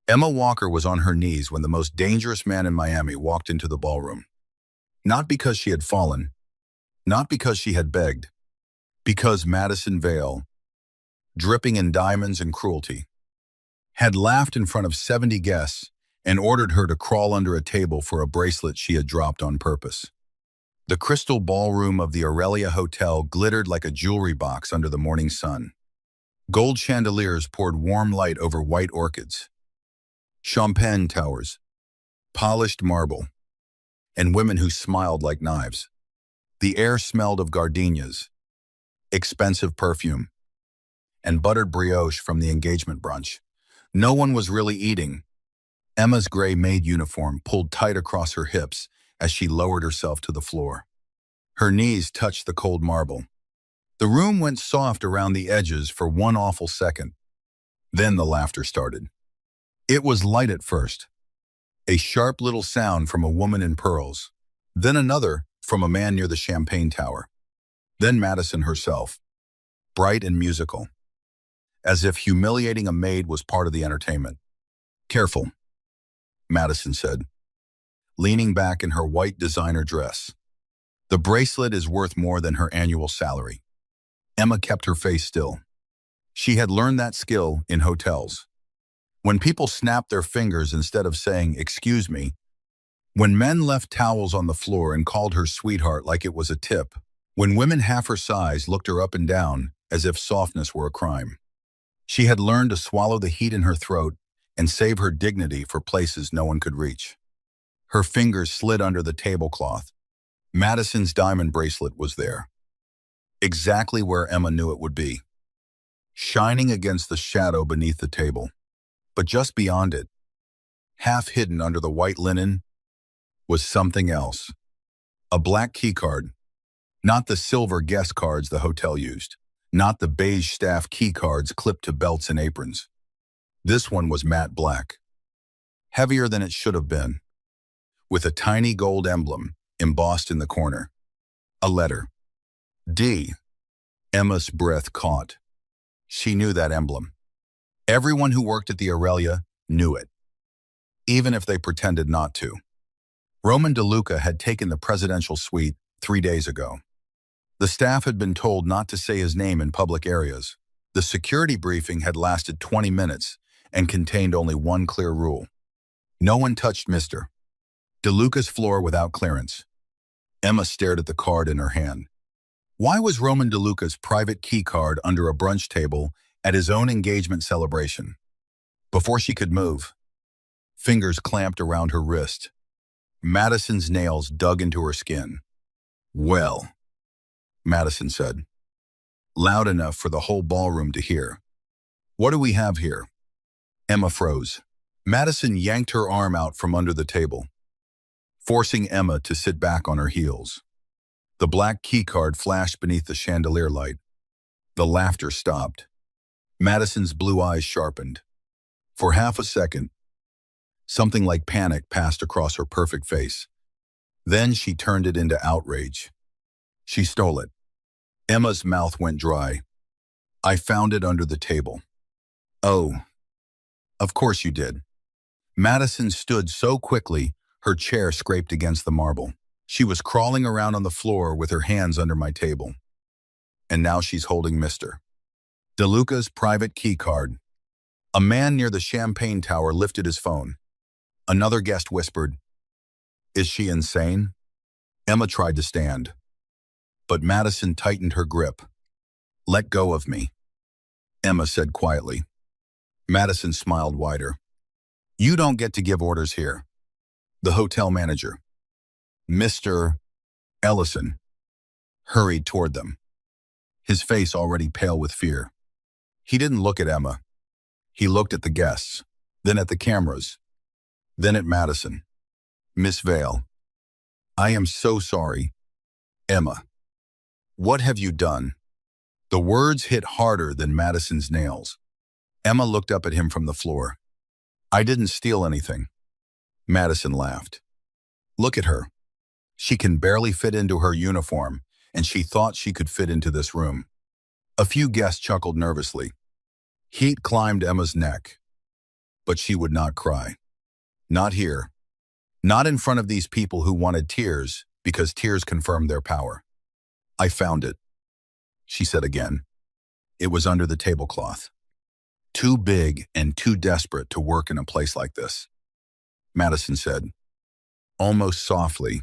Emma Walker was on her knees when the most dangerous man in Miami walked into the ballroom. Not because she had fallen, not because she had begged, because Madison Vale, dripping in diamonds and cruelty, had laughed in front of 70 guests and ordered her to crawl under a table for a bracelet she had dropped on purpose. The crystal ballroom of the Aurelia Hotel glittered like a jewelry box under the morning sun. Gold chandeliers poured warm light over white orchids, champagne towers, polished marble, and women who smiled like knives. The air smelled of gardenias, expensive perfume, and buttered brioche from the engagement brunch. No one was really eating. Emma's gray maid uniform pulled tight across her hips as she lowered herself to the floor. Her knees touched the cold marble. The room went soft around the edges for one awful second. Then the laughter started. It was light at first, a sharp little sound from a woman in pearls, then another from a man near the champagne tower. Then Madison herself, bright and musical, as if humiliating a maid was part of the entertainment. "Careful," Madison said, leaning back in her white designer dress. "The bracelet is worth more than her annual salary." Emma kept her face still. She had learned that skill in hotels. When people snapped their fingers instead of saying, "Excuse me," when men left towels on the floor and called her sweetheart like it was a tip, when women half her size looked her up and down as if softness were a crime. She had learned to swallow the heat in her throat and save her dignity for places no one could reach. Her fingers slid under the tablecloth. Madison's diamond bracelet was there, exactly where Emma knew it would be, shining against the shadow beneath the table. But just beyond it, half hidden under the white linen, was something else. A black keycard, not the silver guest cards the hotel used, not the beige staff key cards clipped to belts and aprons. This one was matte black, heavier than it should have been, with a tiny gold emblem embossed in the corner. A letter. D. Emma's breath caught. She knew that emblem. Everyone who worked at the Aurelia knew it, even if they pretended not to. Roman DeLuca had taken the presidential suite 3 days ago. The staff had been told not to say his name in public areas. The security briefing had lasted 20 minutes and contained only one clear rule. No one touched Mr. DeLuca's floor without clearance. Emma stared at the card in her hand. Why was Roman DeLuca's private key card under a brunch table at his own engagement celebration? Before she could move, fingers clamped around her wrist. Madison's nails dug into her skin. "Well," Madison said, loud enough for the whole ballroom to hear. "What do we have here?" Emma froze. Madison yanked her arm out from under the table, forcing Emma to sit back on her heels. The black keycard flashed beneath the chandelier light. The laughter stopped. Madison's blue eyes sharpened. For half a second, something like panic passed across her perfect face. Then she turned it into outrage. She stole it. Emma's mouth went dry. "I found it under the table." "Oh, of course you did." Madison stood so quickly, her chair scraped against the marble. She was crawling around on the floor with her hands under my table. And now she's holding Mr. DeLuca's private key card. A man near the champagne tower lifted his phone. Another guest whispered, "Is she insane?" Emma tried to stand, but Madison tightened her grip. "Let go of me," Emma said quietly. Madison smiled wider. "You don't get to give orders here." The hotel manager, Mr. Ellison, hurried toward them, his face already pale with fear. He didn't look at Emma. He looked at the guests, then at the cameras, then at Madison. "Miss Vale, I am so sorry." "Emma, what have you done?" The words hit harder than Madison's nails. Emma looked up at him from the floor. "I didn't steal anything." Madison laughed. "Look at her. She can barely fit into her uniform, and she thought she could fit into this room." A few guests chuckled nervously. Heat climbed Emma's neck. But she would not cry. Not here. Not in front of these people who wanted tears because tears confirmed their power. I found it, she said again. It was under the tablecloth. Too big and too desperate to work in a place like this, Madison said, almost softly,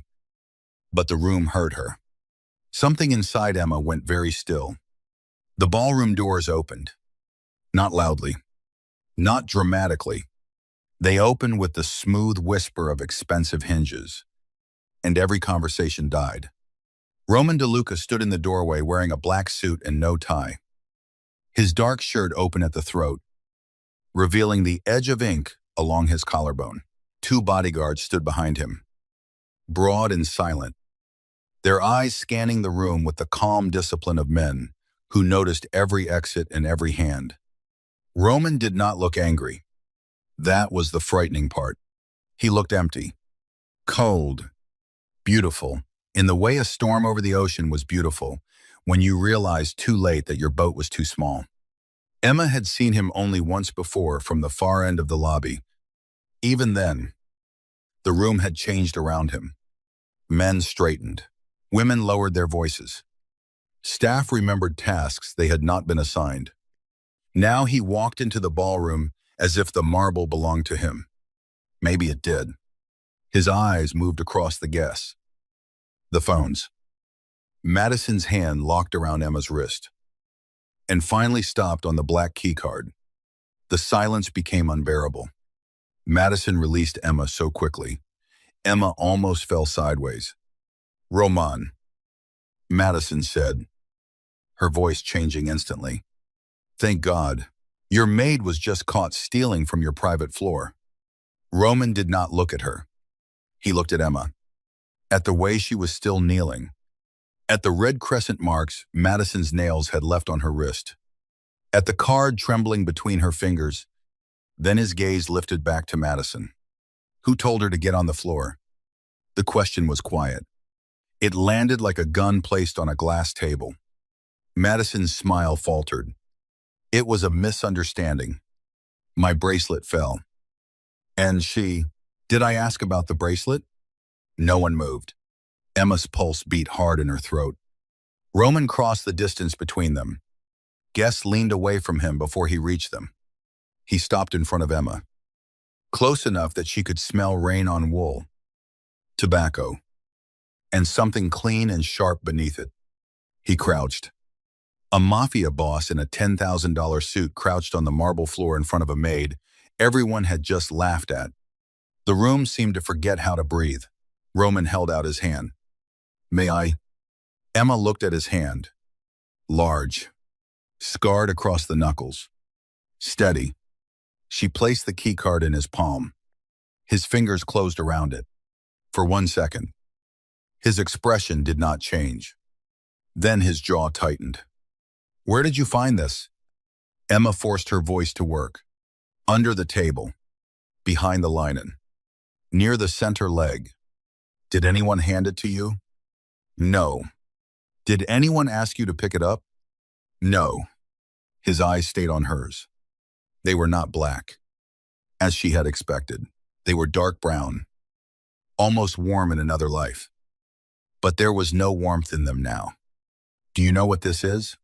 but the room heard her. Something inside Emma went very still. The ballroom doors opened. Not loudly. Not dramatically. They opened with the smooth whisper of expensive hinges. And every conversation died. Roman DeLuca stood in the doorway wearing a black suit and no tie. His dark shirt open at the throat, revealing the edge of ink along his collarbone. 2 bodyguards stood behind him, broad and silent, their eyes scanning the room with the calm discipline of men who noticed every exit and every hand. Roman did not look angry. That was the frightening part. He looked empty, cold, beautiful, in the way a storm over the ocean was beautiful when you realized too late that your boat was too small. Emma had seen him only once before from the far end of the lobby. Even then, the room had changed around him. Men straightened. Women lowered their voices. Staff remembered tasks they had not been assigned. Now he walked into the ballroom as if the marble belonged to him. Maybe it did. His eyes moved across the guests. The phones. Madison's hand locked around Emma's wrist and finally stopped on the black keycard. The silence became unbearable. Madison released Emma so quickly. Emma almost fell sideways. Roman, Madison said, her voice changing instantly. Thank God. Your maid was just caught stealing from your private floor. Roman did not look at her. He looked at Emma, at the way she was still kneeling, at the red crescent marks Madison's nails had left on her wrist, at the card trembling between her fingers. Then his gaze lifted back to Madison. Who told her to get on the floor? The question was quiet. It landed like a gun placed on a glass table. Madison's smile faltered. It was a misunderstanding. My bracelet fell. And she, did I ask about the bracelet? No one moved. Emma's pulse beat hard in her throat. Roman crossed the distance between them. Guests leaned away from him before he reached them. He stopped in front of Emma, close enough that she could smell rain on wool, tobacco, and something clean and sharp beneath it. He crouched. A Mafia boss in a $10,000 suit crouched on the marble floor in front of a maid everyone had just laughed at. The room seemed to forget how to breathe. Roman held out his hand. May I? Emma looked at his hand. Large, scarred across the knuckles. Steady. She placed the keycard in his palm. His fingers closed around it. For 1 second. His expression did not change. Then his jaw tightened. Where did you find this? Emma forced her voice to work. Under the table. Behind the linen. Near the center leg. Did anyone hand it to you? No. Did anyone ask you to pick it up? No. His eyes stayed on hers. They were not black, as she had expected. They were dark brown, almost warm in another life. But there was no warmth in them now. Do you know what this is?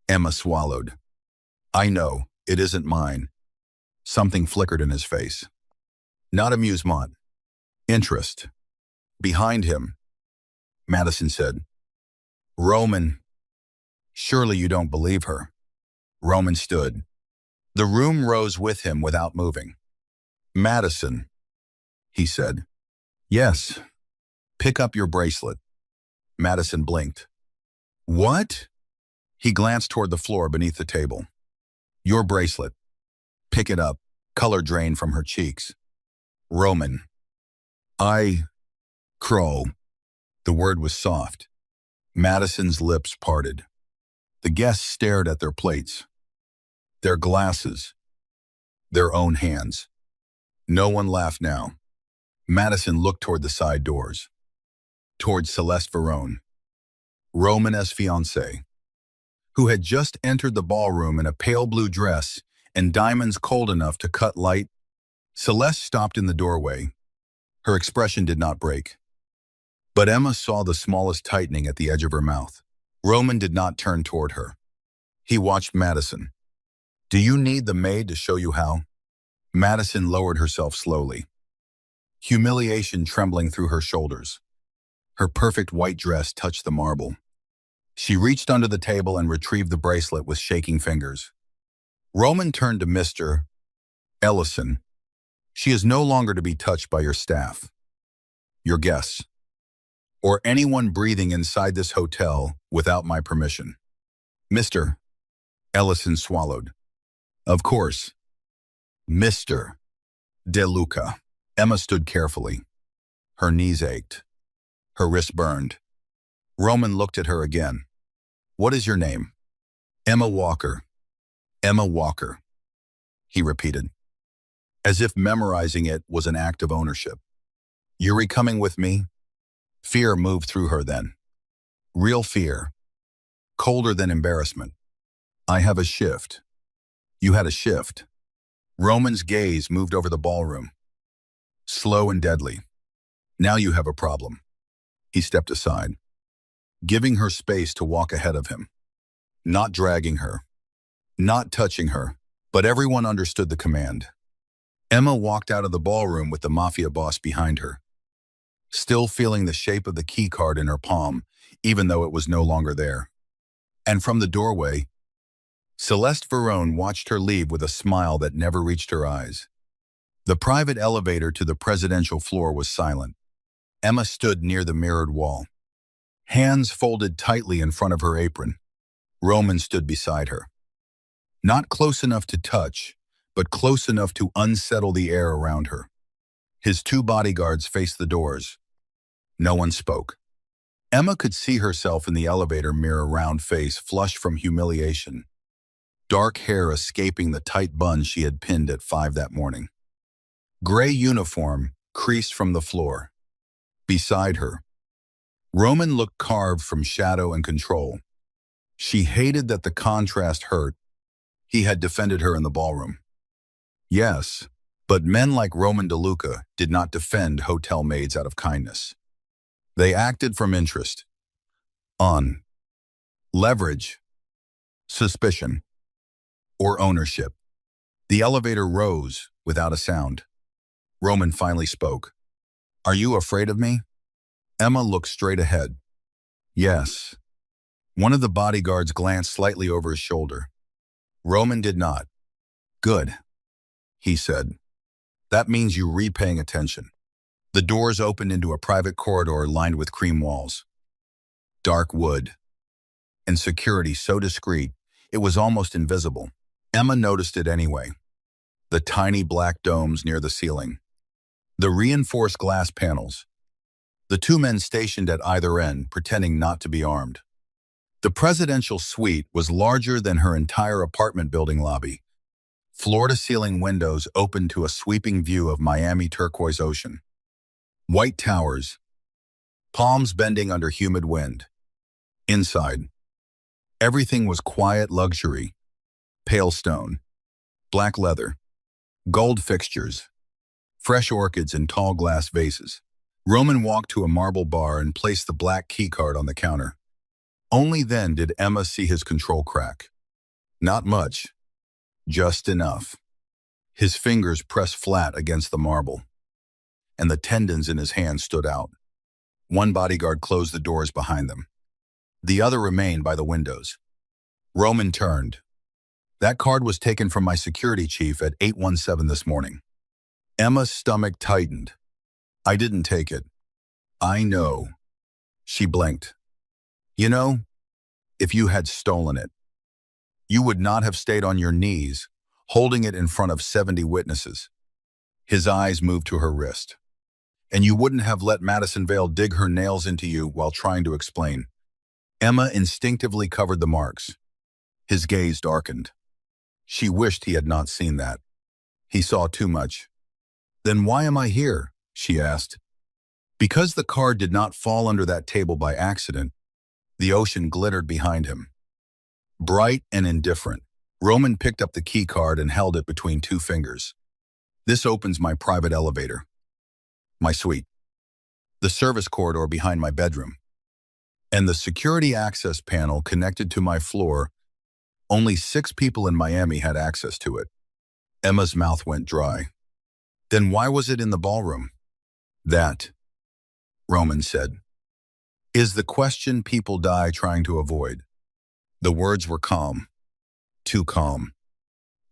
Emma swallowed. I know, it isn't mine. Something flickered in his face. Not amusement. Interest. Behind him, Madison said. Roman. Surely you don't believe her. Roman stood. The room rose with him without moving. Madison, he said. Yes. Pick up your bracelet. Madison blinked. What? He glanced toward the floor beneath the table. Your bracelet. Pick it up. Color drained from her cheeks. Roman. Crow. The word was soft. Madison's lips parted. The guests stared at their plates, their glasses, their own hands. No one laughed now. Madison looked toward the side doors, toward Celeste Verone, Roman's fiancée, who had just entered the ballroom in a pale blue dress and diamonds cold enough to cut light Celeste stopped in the doorway. Her expression did not break. But Emma saw the smallest tightening at the edge of her mouth. Roman did not turn toward her. He watched Madison. "Do you need the maid to show you how?" Madison lowered herself slowly, humiliation trembling through her shoulders. Her perfect white dress touched the marble. She reached under the table and retrieved the bracelet with shaking fingers. Roman turned to Mr. Ellison. "She is no longer to be touched by your staff, your guests, or anyone breathing inside this hotel without my permission." Mr. Ellison swallowed. "Of course, Mr. De Luca." Emma stood carefully. Her knees ached. Her wrist burned. Roman looked at her again. "What is your name?" "Emma Walker." "Emma Walker," he repeated, as if memorizing it was an act of ownership. "You're coming with me?" Fear moved through her then. Real fear. Colder than embarrassment. "I have a shift." "You had a shift." Roman's gaze moved over the ballroom. Slow and deadly. "Now you have a problem." He stepped aside, giving her space to walk ahead of him. Not dragging her. Not touching her. But everyone understood the command. Emma walked out of the ballroom with the Mafia boss behind her, still feeling the shape of the key card in her palm, even though it was no longer there. And from the doorway, Celeste Verone watched her leave with a smile that never reached her eyes. The private elevator to the presidential floor was silent. Emma stood near the mirrored wall, hands folded tightly in front of her apron. Roman stood beside her. Not close enough to touch, but close enough to unsettle the air around her. His two bodyguards faced the doors. No one spoke. Emma could see herself in the elevator mirror, round face flushed from humiliation, dark hair escaping the tight bun she had pinned at 5 that morning. Gray uniform creased from the floor. Beside her, Roman looked carved from shadow and control. She hated that the contrast hurt. He had defended her in the ballroom. Yes, but men like Roman DeLuca did not defend hotel maids out of kindness. They acted from interest, on leverage, suspicion, or ownership. The elevator rose without a sound. Roman finally spoke. "Are you afraid of me?" Emma looked straight ahead. "Yes." One of the bodyguards glanced slightly over his shoulder. Roman did not. "Good," he said. "That means you repaying attention." The doors opened into a private corridor lined with cream walls. Dark wood, and security so discreet it was almost invisible. Emma noticed it anyway. The tiny black domes near the ceiling. The reinforced glass panels. The two men stationed at either end, pretending not to be armed. The presidential suite was larger than her entire apartment building lobby. Floor-to-ceiling windows opened to a sweeping view of Miami turquoise ocean. White towers, palms bending under humid wind. Inside, everything was quiet luxury. Pale stone, black leather, gold fixtures, fresh orchids in tall glass vases. Roman walked to a marble bar and placed the black keycard on the counter. Only then did Emma see his control crack. Not much, just enough. His fingers pressed flat against the marble, and the tendons in his hand stood out. One bodyguard closed the doors behind them. The other remained by the windows. Roman turned. "That card was taken from my security chief at 817 this morning." Emma's stomach tightened. "I didn't take it." "I know." She blinked. "You know, if you had stolen it, you would not have stayed on your knees, holding it in front of 70 witnesses." His eyes moved to her wrist. "And you wouldn't have let Madison Vale dig her nails into you while trying to explain." Emma instinctively covered the marks. His gaze darkened. She wished he had not seen that. He saw too much. "Then why am I here?" she asked. Because the card did not fall under that table by accident, the ocean glittered behind him. Bright and indifferent, Roman picked up the key card and held it between two fingers. This opens my private elevator, my suite, the service corridor behind my bedroom, and the security access panel connected to my floor. Only 6 people in Miami had access to it. Emma's mouth went dry. Then why was it in the ballroom? That, Roman said, is the question people die trying to avoid. The words were calm. Too calm.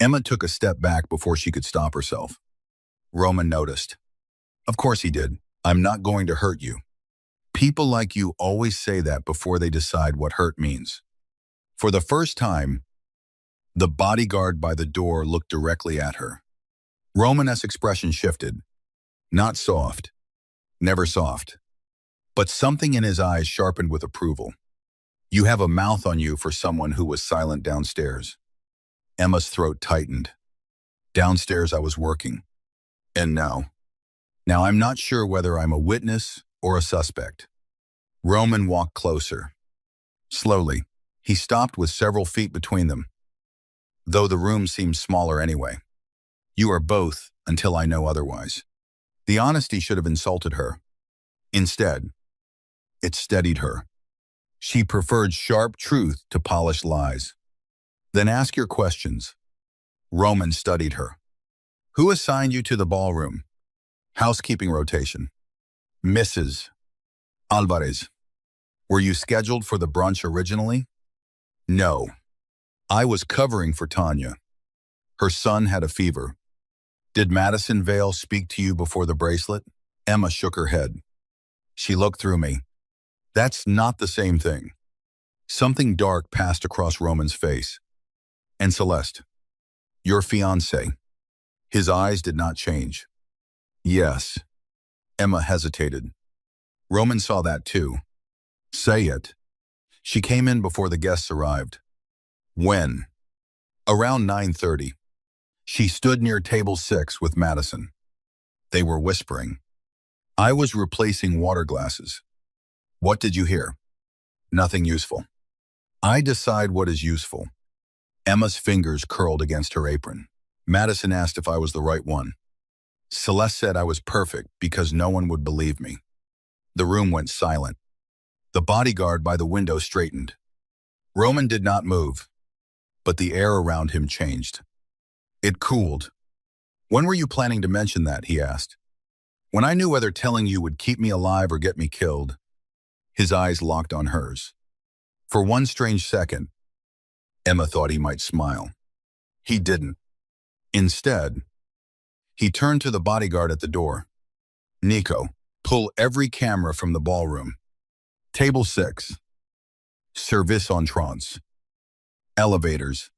Emma took a step back before she could stop herself. Roman noticed. Of course he did. I'm not going to hurt you. People like you always say that before they decide what hurt means. For the first time, the bodyguard by the door looked directly at her. Roman's expression shifted. Not soft. Never soft. But something in his eyes sharpened with approval. You have a mouth on you for someone who was silent downstairs. Emma's throat tightened. Downstairs I was working. And now I'm not sure whether I'm a witness or a suspect. Roman walked closer. Slowly, he stopped with several feet between them, though the room seemed smaller anyway. You are both until I know otherwise. The honesty should have insulted her. Instead, it steadied her. She preferred sharp truth to polished lies. Then ask your questions. Roman studied her. Who assigned you to the ballroom? Housekeeping rotation. Mrs. Alvarez. Were you scheduled for the brunch originally? No. I was covering for Tanya. Her son had a fever. Did Madison Vale speak to you before the bracelet? Emma shook her head. She looked through me. That's not the same thing. Something dark passed across Roman's face. And Celeste, your fiancé. His eyes did not change. Yes. Emma hesitated. Roman saw that too. Say it. She came in before the guests arrived. When? Around 9:30. She stood near table 6 with Madison. They were whispering. I was replacing water glasses. What did you hear? Nothing useful. I decide what is useful. Emma's fingers curled against her apron. Madison asked if I was the right one. Celeste said I was perfect because no one would believe me. The room went silent. The bodyguard by the window straightened. Roman did not move, but the air around him changed. It cooled. When were you planning to mention that? He asked. When I knew whether telling you would keep me alive or get me killed. His eyes locked on hers. For one strange second, Emma thought he might smile. He didn't. Instead, he turned to the bodyguard at the door. Nico, pull every camera from the ballroom. Table 6. Service entrance. Elevators.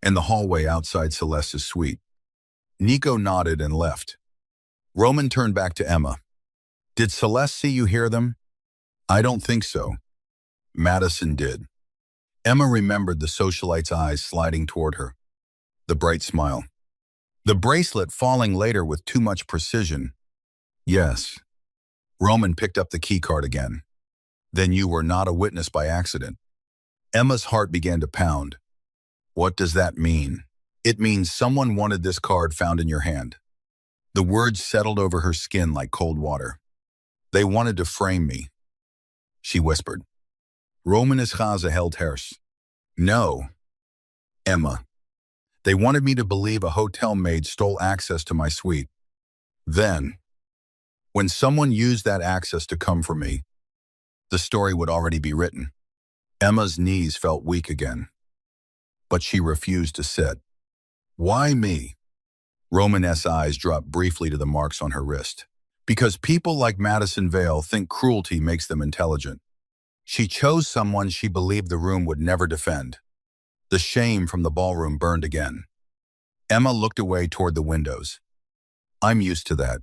And the hallway outside Celeste's suite. Nico nodded and left. Roman turned back to Emma. Did Celeste see you hear them? I don't think so. Madison did. Emma remembered the socialite's eyes sliding toward her. The bright smile. The bracelet falling later with too much precision. Yes. Roman picked up the keycard again. Then you were not a witness by accident. Emma's heart began to pound. What does that mean? It means someone wanted this card found in your hand. The words settled over her skin like cold water. They wanted to frame me. She whispered. Roman Ischaza held hers. No. Emma. They wanted me to believe a hotel maid stole access to my suite. Then, when someone used that access to come for me, the story would already be written. Emma's knees felt weak again, but she refused to sit. Why me? Roman's eyes dropped briefly to the marks on her wrist. Because people like Madison Vale think cruelty makes them intelligent. She chose someone she believed the room would never defend. The shame from the ballroom burned again. Emma looked away toward the windows. I'm used to that.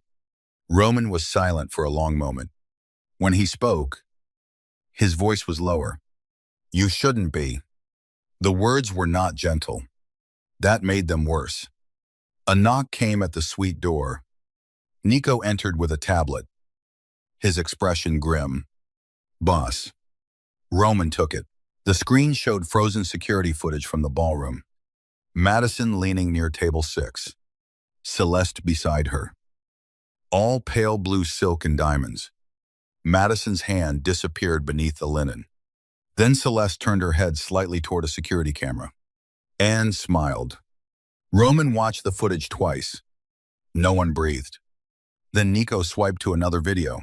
Roman was silent for a long moment. When he spoke, his voice was lower. You shouldn't be. The words were not gentle. That made them worse. A knock came at the suite door. Nico entered with a tablet, his expression grim. Boss. Roman took it. The screen showed frozen security footage from the ballroom. Madison leaning near table 6. Celeste beside her. All pale blue silk and diamonds. Madison's hand disappeared beneath the linen. Then Celeste turned her head slightly toward a security camera. Anne smiled. Roman watched the footage twice. No one breathed. Then Nico swiped to another video.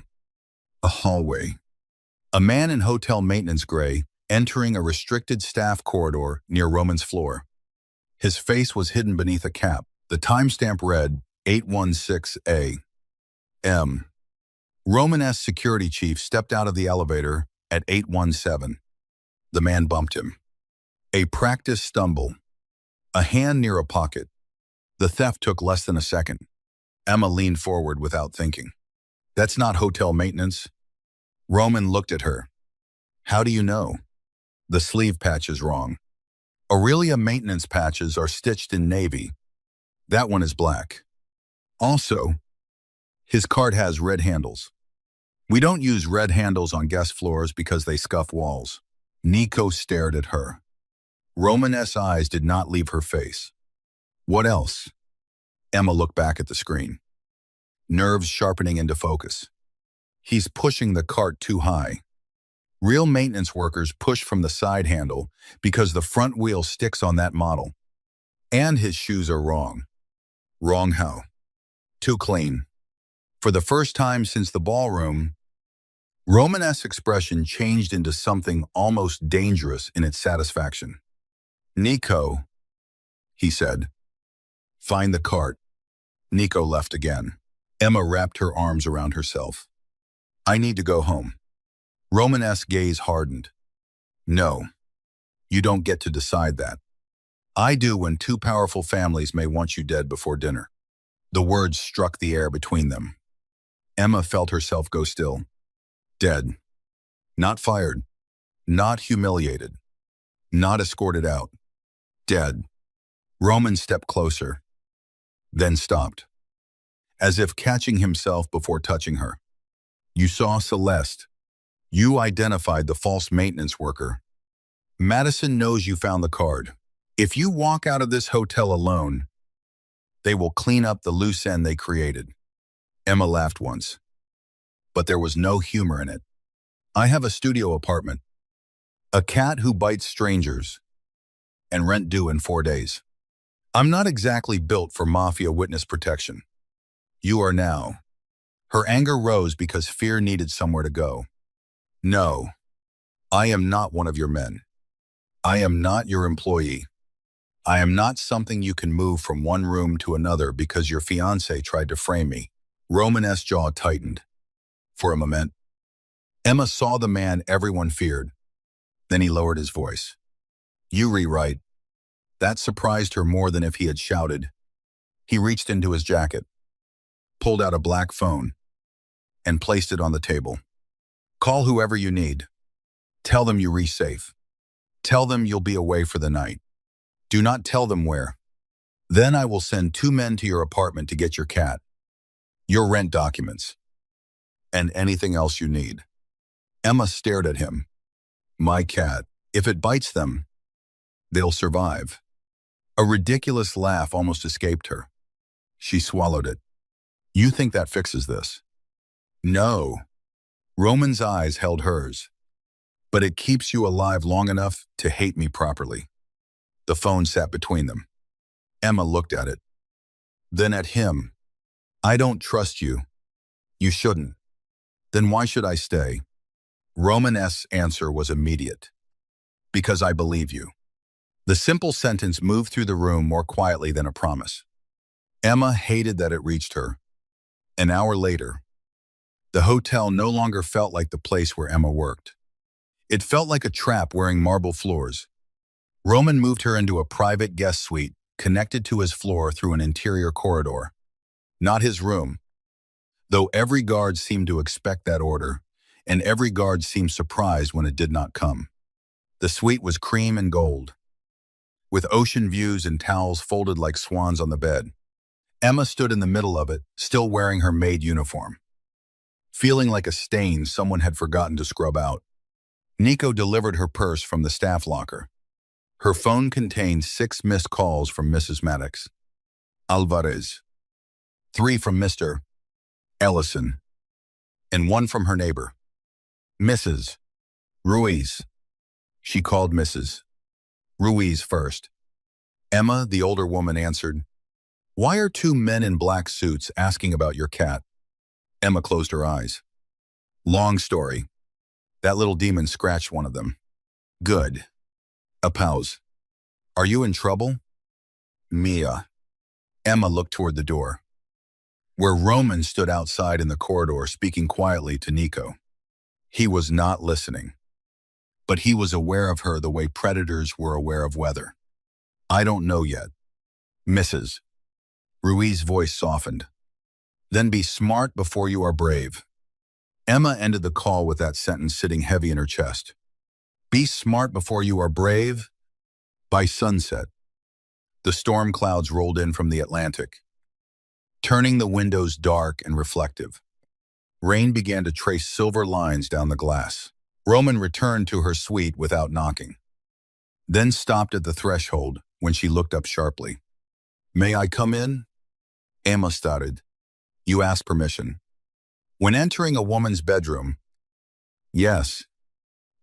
A hallway. A man in hotel maintenance gray entering a restricted staff corridor near Roman's floor. His face was hidden beneath a cap. The timestamp read 816 A.M. Roman-esque security chief stepped out of the elevator at 817. The man bumped him. A practice stumble. A hand near a pocket. The theft took less than a second. Emma leaned forward without thinking. That's not hotel maintenance. Roman looked at her. How do you know? The sleeve patch is wrong. Aurelia maintenance patches are stitched in navy. That one is black. Also, his card has red handles. We don't use red handles on guest floors because they scuff walls. Nico stared at her. Romanes's eyes did not leave her face. What else? Emma looked back at the screen. Nerves sharpening into focus. He's pushing the cart too high. Real maintenance workers push from the side handle because the front wheel sticks on that model. And his shoes are wrong. Wrong how? Too clean. For the first time since the ballroom, Romanes's expression changed into something almost dangerous in its satisfaction. Nico, he said. Find the cart. Nico left again. Emma wrapped her arms around herself. I need to go home. Romanes's gaze hardened. No, you don't get to decide that. I do when two powerful families may want you dead before dinner. The words struck the air between them. Emma felt herself go still. Dead. Not fired. Not humiliated. Not escorted out. Dead. Roman stepped closer, then stopped, as if catching himself before touching her. You saw Celeste. You identified the false maintenance worker. Madison knows you found the card. If you walk out of this hotel alone, they will clean up the loose end they created. Emma laughed once, but there was no humor in it. I have a studio apartment, a cat who bites strangers, and rent due in 4 days. I'm not exactly built for Mafia witness protection. You are now. Her anger rose because fear needed somewhere to go. No, I am not one of your men. I am not your employee. I am not something you can move from one room to another because your fiancé tried to frame me. Romanes's jaw tightened. For a moment, Emma saw the man everyone feared. Then he lowered his voice. You rewrite. That surprised her more than if he had shouted. He reached into his jacket, pulled out a black phone, and placed it on the table. Call whoever you need. Tell them you reach safe. Tell them you'll be away for the night. Do not tell them where. Then I will send 2 men to your apartment to get your cat, your rent documents, and anything else you need. Emma stared at him. My cat. If it bites them, they'll survive. A ridiculous laugh almost escaped her. She swallowed it. You think that fixes this? No. Roman's eyes held hers. But it keeps you alive long enough to hate me properly. The phone sat between them. Emma looked at it. Then at him. I don't trust you. You shouldn't. Then why should I stay? Romanes's answer was immediate. Because I believe you. The simple sentence moved through the room more quietly than a promise. Emma hated that it reached her. An hour later, the hotel no longer felt like the place where Emma worked. It felt like a trap wearing marble floors. Roman moved her into a private guest suite connected to his floor through an interior corridor. Not his room, though every guard seemed to expect that order, and every guard seemed surprised when it did not come. The suite was cream and gold, with ocean views and towels folded like swans on the bed. Emma stood in the middle of it, still wearing her maid uniform, feeling like a stain someone had forgotten to scrub out. Nico delivered her purse from the staff locker. Her phone contained 6 missed calls from Mrs. Maddox. Alvarez. 3 from Mr. Ellison, and 1 from her neighbor, Mrs. Ruiz. She called Mrs. Ruiz first. Emma, the older woman, answered, "Why are 2 men in black suits asking about your cat?" Emma closed her eyes. "Long story. That little demon scratched one of them." "Good." A pause. "Are you in trouble?" "Mia." Emma looked toward the door, where Roman stood outside in the corridor speaking quietly to Nico. He was not listening, but he was aware of her the way predators were aware of weather. "I don't know yet." "Mrs. Ruiz's voice softened. "Then be smart before you are brave." Emma ended the call with that sentence sitting heavy in her chest. Be smart before you are brave. By sunset, the storm clouds rolled in from the Atlantic, turning the windows dark and reflective. Rain began to trace silver lines down the glass. Roman returned to her suite without knocking, then stopped at the threshold when she looked up sharply. "May I come in?" Emma started. "You asked permission." When entering a woman's bedroom, "Yes.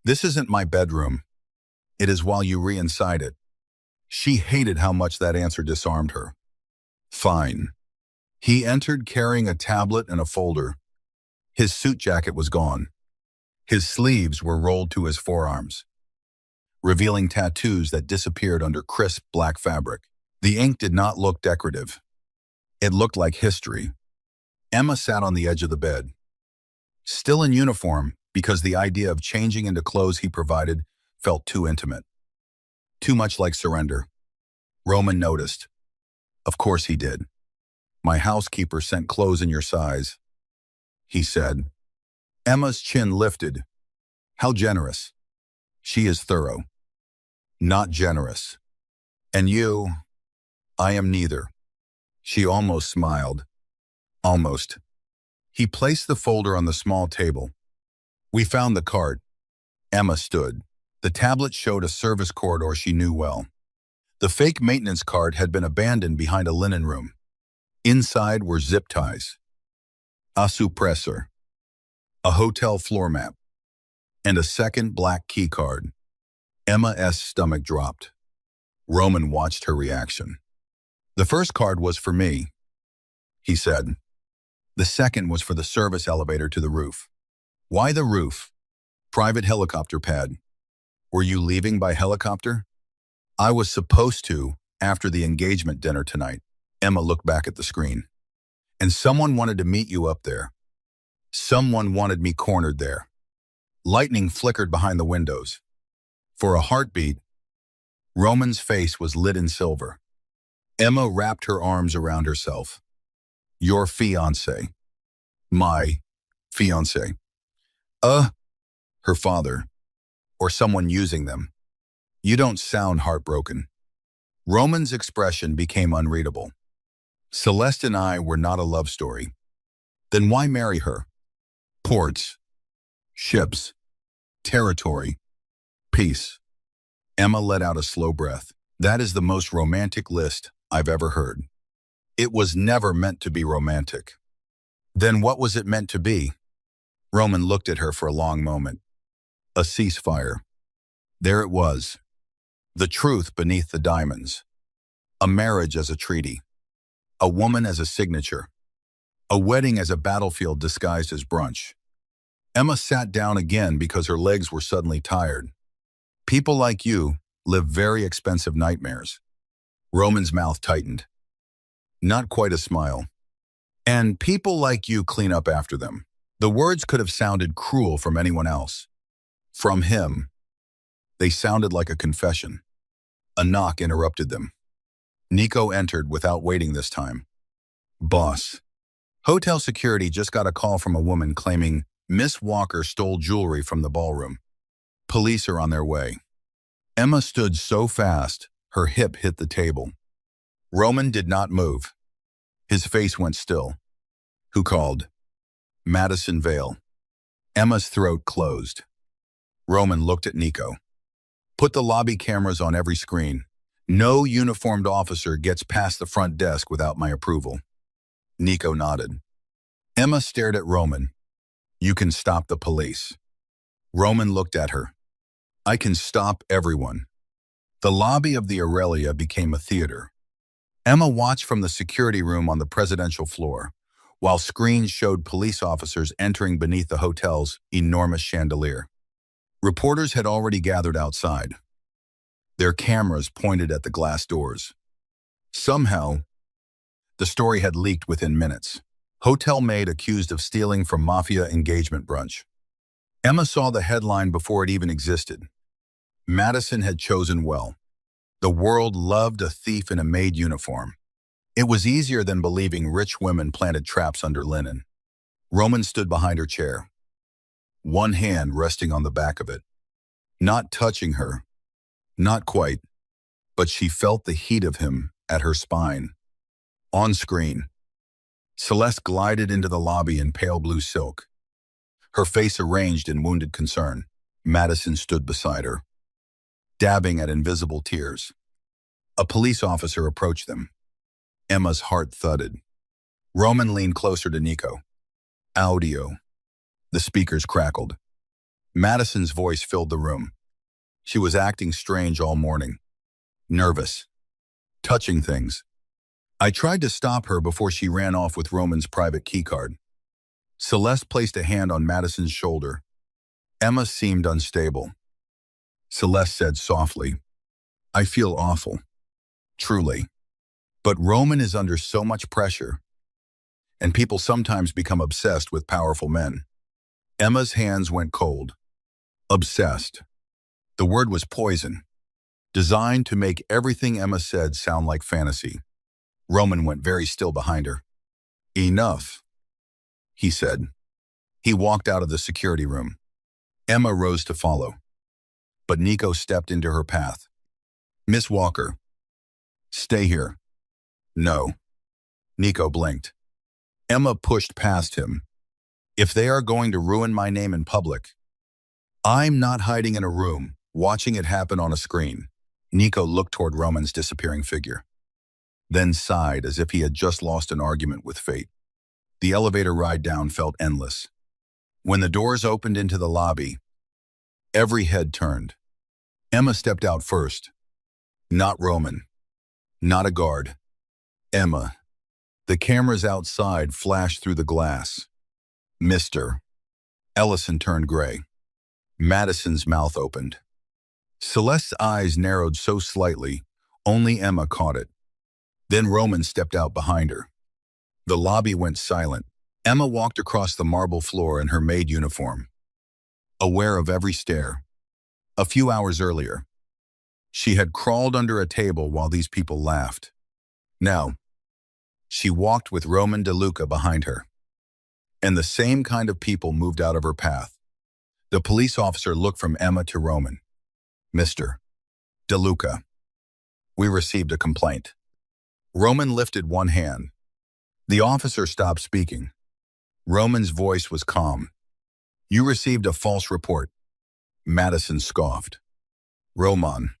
This isn't my bedroom. It is while you re-inside it." She hated how much that answer disarmed her. "Fine." He entered carrying a tablet and a folder. His suit jacket was gone. His sleeves were rolled to his forearms, revealing tattoos that disappeared under crisp black fabric. The ink did not look decorative. It looked like history. Emma sat on the edge of the bed, still in uniform because the idea of changing into clothes he provided felt too intimate. Too much like surrender. Roman noticed. Of course he did. "My housekeeper sent clothes in your size," he said. Emma's chin lifted. "How generous." "She is thorough." "Not generous." "And you?" "I am neither." She almost smiled. Almost. He placed the folder on the small table. "We found the cart." Emma stood. The tablet showed a service corridor she knew well. The fake maintenance cart had been abandoned behind a linen room. Inside were zip ties, a suppressor, a hotel floor map, and a second black key card. Emma's stomach dropped. Roman watched her reaction. "The first card was for me," he said. "The second was for the service elevator to the roof." "Why the roof?" "Private helicopter pad." "Were you leaving by helicopter?" "I was supposed to, after the engagement dinner tonight." Emma looked back at the screen. "And someone wanted to meet you up there." "Someone wanted me cornered there." Lightning flickered behind the windows. For a heartbeat, Roman's face was lit in silver. Emma wrapped her arms around herself. "Your fiancé." "My fiancé." Her father. Or someone using them. "You don't sound heartbroken." Roman's expression became unreadable. "Celeste and I were not a love story." "Then why marry her?" "Ports. Ships. Territory. Peace." Emma let out a slow breath. "That is the most romantic list I've ever heard." "It was never meant to be romantic." "Then what was it meant to be?" Roman looked at her for a long moment. "A ceasefire." There it was. The truth beneath the diamonds. A marriage as a treaty. A woman as a signature. A wedding as a battlefield disguised as brunch. Emma sat down again because her legs were suddenly tired. "People like you live very expensive nightmares." Roman's mouth tightened. Not quite a smile. "And people like you clean up after them." The words could have sounded cruel from anyone else. From him, they sounded like a confession. A knock interrupted them. Nico entered without waiting this time. "Boss." Hotel security just got a call from a woman claiming Miss Walker stole jewelry from the ballroom. Police are on their way. Emma stood so fast, her hip hit the table. Roman did not move. His face went still. "Who called?" "Madison Vale." Emma's throat closed. Roman looked at Nico. "Put the lobby cameras on every screen. No uniformed officer gets past the front desk without my approval." Nico nodded. Emma stared at Roman. You can stop the police. Roman looked at her. I can stop everyone. The lobby of the Aurelia became a theater. Emma watched from the security room on the presidential floor, while screens showed police officers entering beneath the hotel's enormous chandelier. Reporters had already gathered outside, their cameras pointed at the glass doors. Somehow, the story had leaked within minutes. Hotel Maid accused of stealing from Mafia engagement brunch. Emma saw the headline before it even existed. Madison had chosen well. The world loved a thief in a maid uniform. It was easier than believing rich women planted traps under linen. Roman stood behind her chair, one hand resting on the back of it. Not touching her, not quite, but she felt the heat of him at her spine. On screen, Celeste glided into the lobby in pale blue silk, her face arranged in wounded concern. Madison stood beside her, dabbing at invisible tears. A police officer approached them. Emma's heart thudded. Roman leaned closer to Nico. Audio. The speakers crackled. Madison's voice filled the room. She was acting strange all morning. Nervous. Touching things. I tried to stop her before she ran off with Roman's private keycard. Celeste placed a hand on Madison's shoulder. Emma seemed unstable. Celeste said softly, I feel awful. Truly. But Roman is under so much pressure, and people sometimes become obsessed with powerful men. Emma's hands went cold. Obsessed. The word was poison, designed to make everything Emma said sound like fantasy. Roman went very still behind her. Enough, he said. He walked out of the security room. Emma rose to follow, but Nico stepped into her path. Miss Walker, stay here. No. Nico blinked. Emma pushed past him. If they are going to ruin my name in public, I'm not hiding in a room, watching it happen on a screen. Nico looked toward Roman's disappearing figure, then sighed as if he had just lost an argument with fate. The elevator ride down felt endless. When the doors opened into the lobby, every head turned. Emma stepped out first. Not Roman. Not a guard. Emma. The cameras outside flashed through the glass. Mr. Ellison turned gray. Madison's mouth opened. Celeste's eyes narrowed so slightly, only Emma caught it. Then Roman stepped out behind her. The lobby went silent. Emma walked across the marble floor in her maid uniform, aware of every stare. A few hours earlier, she had crawled under a table while these people laughed. Now, she walked with Roman DeLuca behind her, and the same kind of people moved out of her path. The police officer looked from Emma to Roman. Mr. DeLuca, we received a complaint. Roman lifted one hand. The officer stopped speaking. Roman's voice was calm. You received a false report. Madison scoffed. Roman,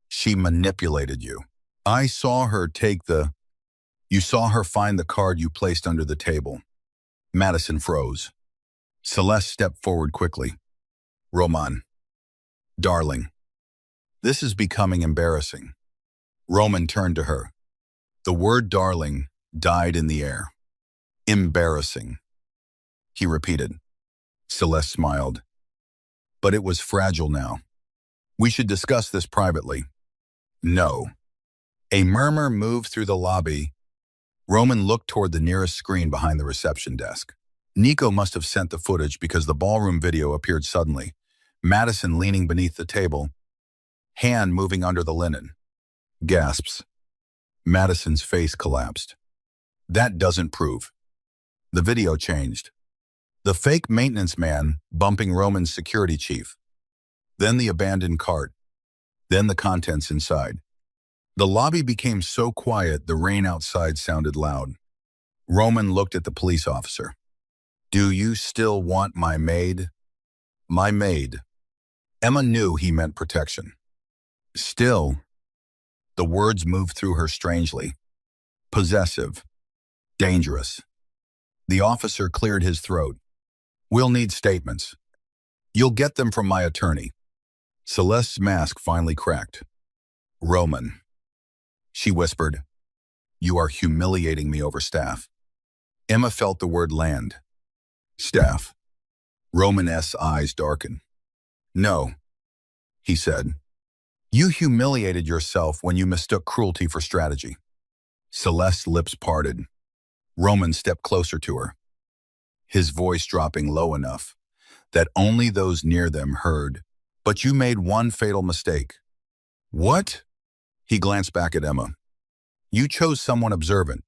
she manipulated you. I saw her take the... You saw her find the card you placed under the table. Madison froze. Celeste stepped forward quickly. Roman. Darling. This is becoming embarrassing. Roman turned to her. The word darling died in the air. Embarrassing. He repeated. Celeste smiled. But it was fragile now. We should discuss this privately. No. A murmur moved through the lobby. Roman looked toward the nearest screen behind the reception desk. Nico must have sent the footage because the ballroom video appeared suddenly. Madison leaning beneath the table, hand moving under the linen. Gasps. Madison's face collapsed. That doesn't prove. The video changed. The fake maintenance man bumping Roman's security chief. Then the abandoned cart. Then the contents inside. The lobby became so quiet the rain outside sounded loud. Roman looked at the police officer. Do you still want my maid? My maid. Emma knew he meant protection. Still, the words moved through her strangely. Possessive. Dangerous. The officer cleared his throat. We'll need statements. You'll get them from my attorney. Celeste's mask finally cracked. Roman. She whispered, you are humiliating me over staff. Emma felt the word land. Staff. Roman's eyes darkened. No, he said. You humiliated yourself when you mistook cruelty for strategy. Celeste's lips parted. Roman stepped closer to her, his voice dropping low enough that only those near them heard. But you made one fatal mistake. What? He glanced back at Emma. You chose someone observant.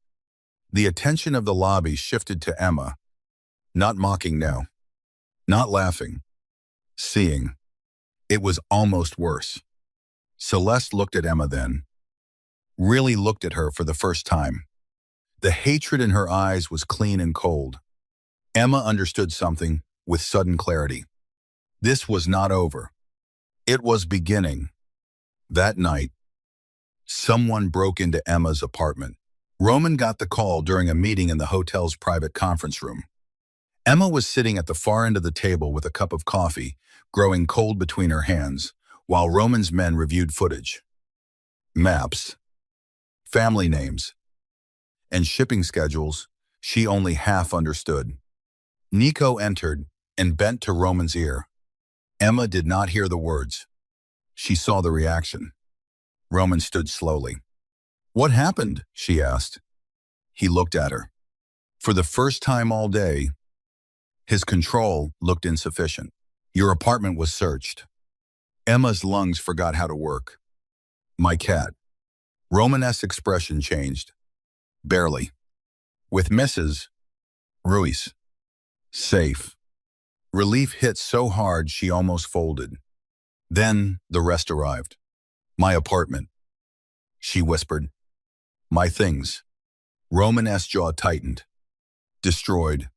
The attention of the lobby shifted to Emma, not mocking now, not laughing, seeing. It was almost worse. Celeste looked at Emma then, really looked at her for the first time. The hatred in her eyes was clean and cold. Emma understood something with sudden clarity. This was not over. It was beginning. That night, someone broke into Emma's apartment. Roman got the call during a meeting in the hotel's private conference room. Emma was sitting at the far end of the table with a cup of coffee, growing cold between her hands, while Roman's men reviewed footage, maps, family names, and shipping schedules she only half understood. Nico entered and bent to Roman's ear. Emma did not hear the words. She saw the reaction. Roman stood slowly. What happened? She asked. He looked at her. For the first time all day, his control looked insufficient. Your apartment was searched. Emma's lungs forgot how to work. My cat. Romanesque expression changed. Barely. With Mrs. Ruiz. Safe. Relief hit so hard she almost folded. Then the rest arrived. My apartment. She whispered. My things. Romanesque's jaw tightened. Destroyed.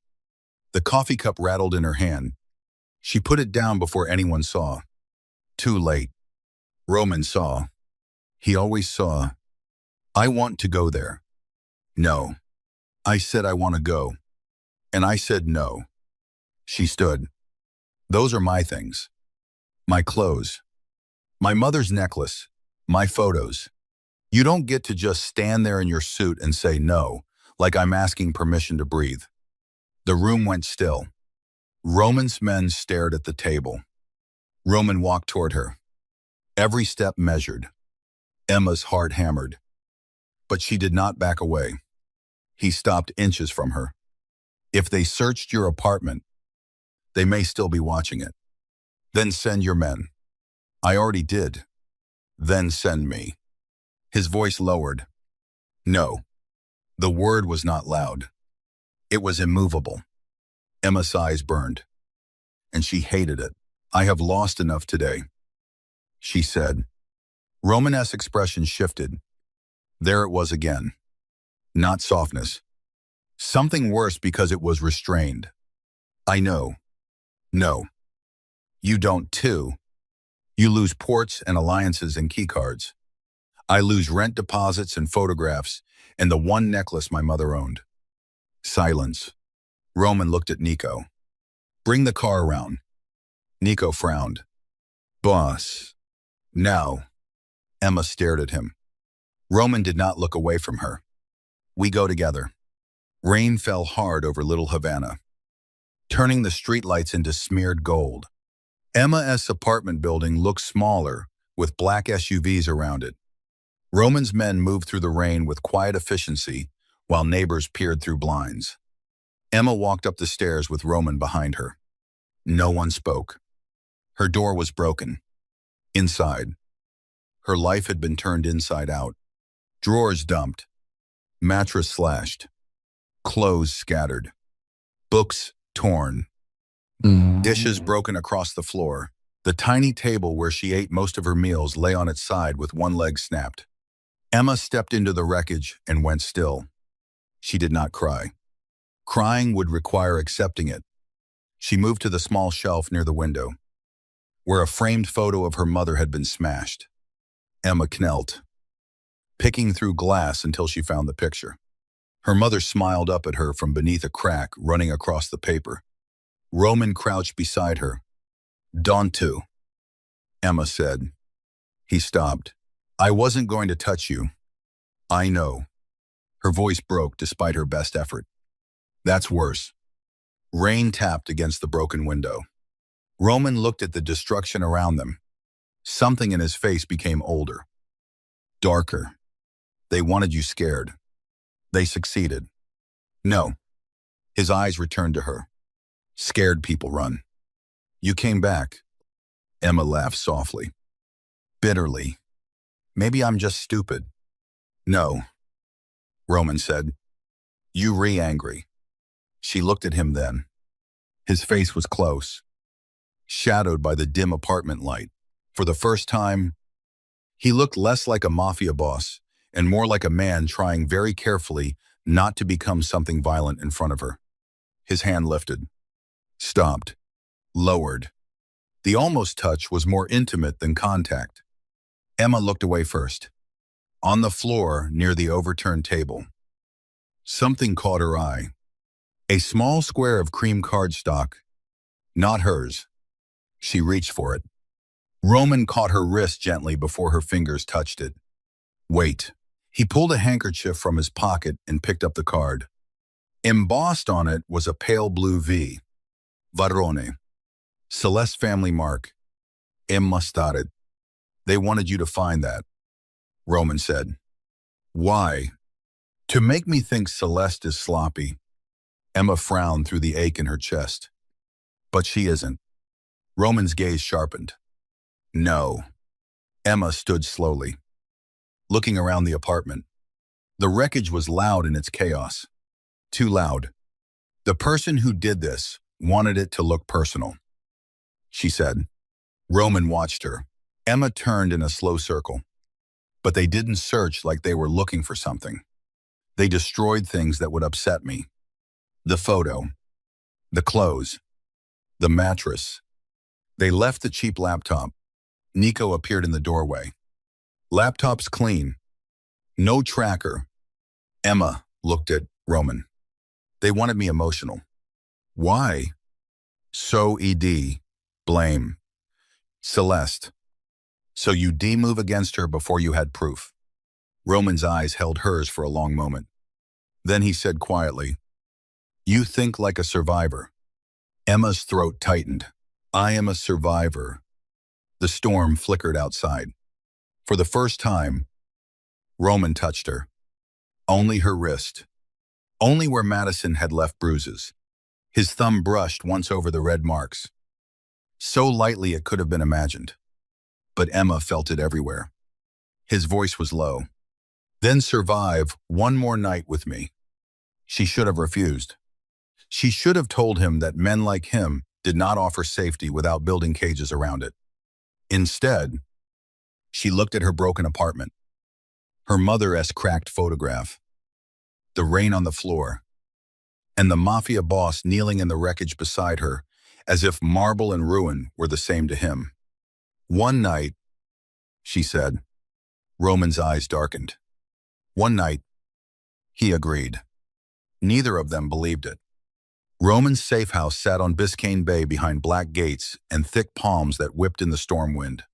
The coffee cup rattled in her hand. She put it down before anyone saw. Too late. Roman saw. He always saw. I want to go there. No. I said I want to go. And I said no. She stood. Those are my things. My clothes. My mother's necklace. My photos. You don't get to just stand there in your suit and say no, like I'm asking permission to breathe. The room went still. Roman's men stared at the table. Roman walked toward her. Every step measured. Emma's heart hammered. But she did not back away. He stopped inches from her. If they searched your apartment, they may still be watching it. Then send your men. I already did. Then send me. His voice lowered. No. The word was not loud. It was immovable. Emma's eyes burned. And she hated it. I have lost enough today, she said. Romanesque's expression shifted. There it was again. Not softness. Something worse because it was restrained. I know. No. You don't too. You lose ports and alliances and keycards. I lose rent deposits and photographs and the one necklace my mother owned. Silence. Roman looked at Nico. Bring the car around. Nico frowned. Boss. Now. Emma stared at him. Roman did not look away from her. We go together. Rain fell hard over Little Havana, turning the streetlights into smeared gold. Emma's apartment building looked smaller, with black SUVs around it. Roman's men moved through the rain with quiet efficiency, while neighbors peered through blinds. Emma walked up the stairs with Roman behind her. No one spoke. Her door was broken. Inside. Her life had been turned inside out. Drawers dumped. Mattress slashed. Clothes scattered. Books torn. Dishes broken across the floor. The tiny table where she ate most of her meals lay on its side with one leg snapped. Emma stepped into the wreckage and went still. She did not cry. Crying would require accepting it. She moved to the small shelf near the window, where a framed photo of her mother had been smashed. Emma knelt, picking through glass until she found the picture. Her mother smiled up at her from beneath a crack running across the paper. Roman crouched beside her. "Don't to," Emma said. He stopped. "I wasn't going to touch you. I know." Her voice broke despite her best effort. "That's worse." Rain tapped against the broken window. Roman looked at the destruction around them. Something in his face became older, darker. "They wanted you scared. They succeeded." "No." His eyes returned to her. "Scared people run. You came back." Emma laughed softly, bitterly. "Maybe I'm just stupid." "No," Roman said. "You re-angry." She looked at him then. His face was close, shadowed by the dim apartment light. For the first time, he looked less like a mafia boss and more like a man trying very carefully not to become something violent in front of her. His hand lifted, stopped, lowered. The almost touch was more intimate than contact. Emma looked away first. On the floor near the overturned table, something caught her eye. A small square of cream cardstock, not hers. She reached for it. Roman caught her wrist gently before her fingers touched it. "Wait." He pulled a handkerchief from his pocket and picked up the card. Embossed on it was a pale blue V. Varrone. Celeste family mark. Emma started. "They wanted you to find that," Roman said. "Why?" "To make me think Celeste is sloppy." Emma frowned through the ache in her chest. "But she isn't." Roman's gaze sharpened. "No." Emma stood slowly, looking around the apartment. The wreckage was loud in its chaos. Too loud. The person who did this wanted it to look personal, she said. Roman watched her. Emma turned in a slow circle. "But they didn't search like they were looking for something. They destroyed things that would upset me. The photo, the clothes, the mattress. They left the cheap laptop." Nico appeared in the doorway. "Laptop's clean. No tracker." Emma looked at Roman. "They wanted me emotional." "Why?" "So blame. Celeste. So you move against her before you had proof." Roman's eyes held hers for a long moment. Then he said quietly, "You think like a survivor." Emma's throat tightened. "I am a survivor." The storm flickered outside. For the first time, Roman touched her. Only her wrist. Only where Madison had left bruises. His thumb brushed once over the red marks. So lightly it could have been imagined. But Emma felt it everywhere. His voice was low. "Then survive one more night with me." She should have refused. She should have told him that men like him did not offer safety without building cages around it. Instead, she looked at her broken apartment, her mother's cracked photograph, the rain on the floor, and the mafia boss kneeling in the wreckage beside her, as if marble and ruin were the same to him. "One night," she said. Roman's eyes darkened. "One night," he agreed. Neither of them believed it. Roman's safe house sat on Biscayne Bay behind black gates and thick palms that whipped in the storm wind.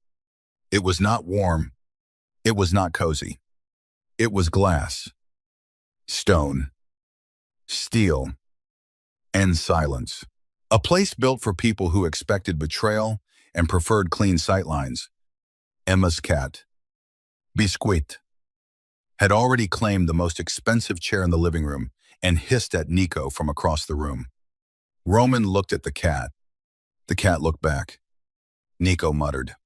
It was not warm. It was not cozy. It was glass, stone, steel, and silence. A place built for people who expected betrayal and preferred clean sightlines. Emma's cat, Biscuit, had already claimed the most expensive chair in the living room and hissed at Nico from across the room. Roman looked at the cat. The cat looked back. Nico muttered,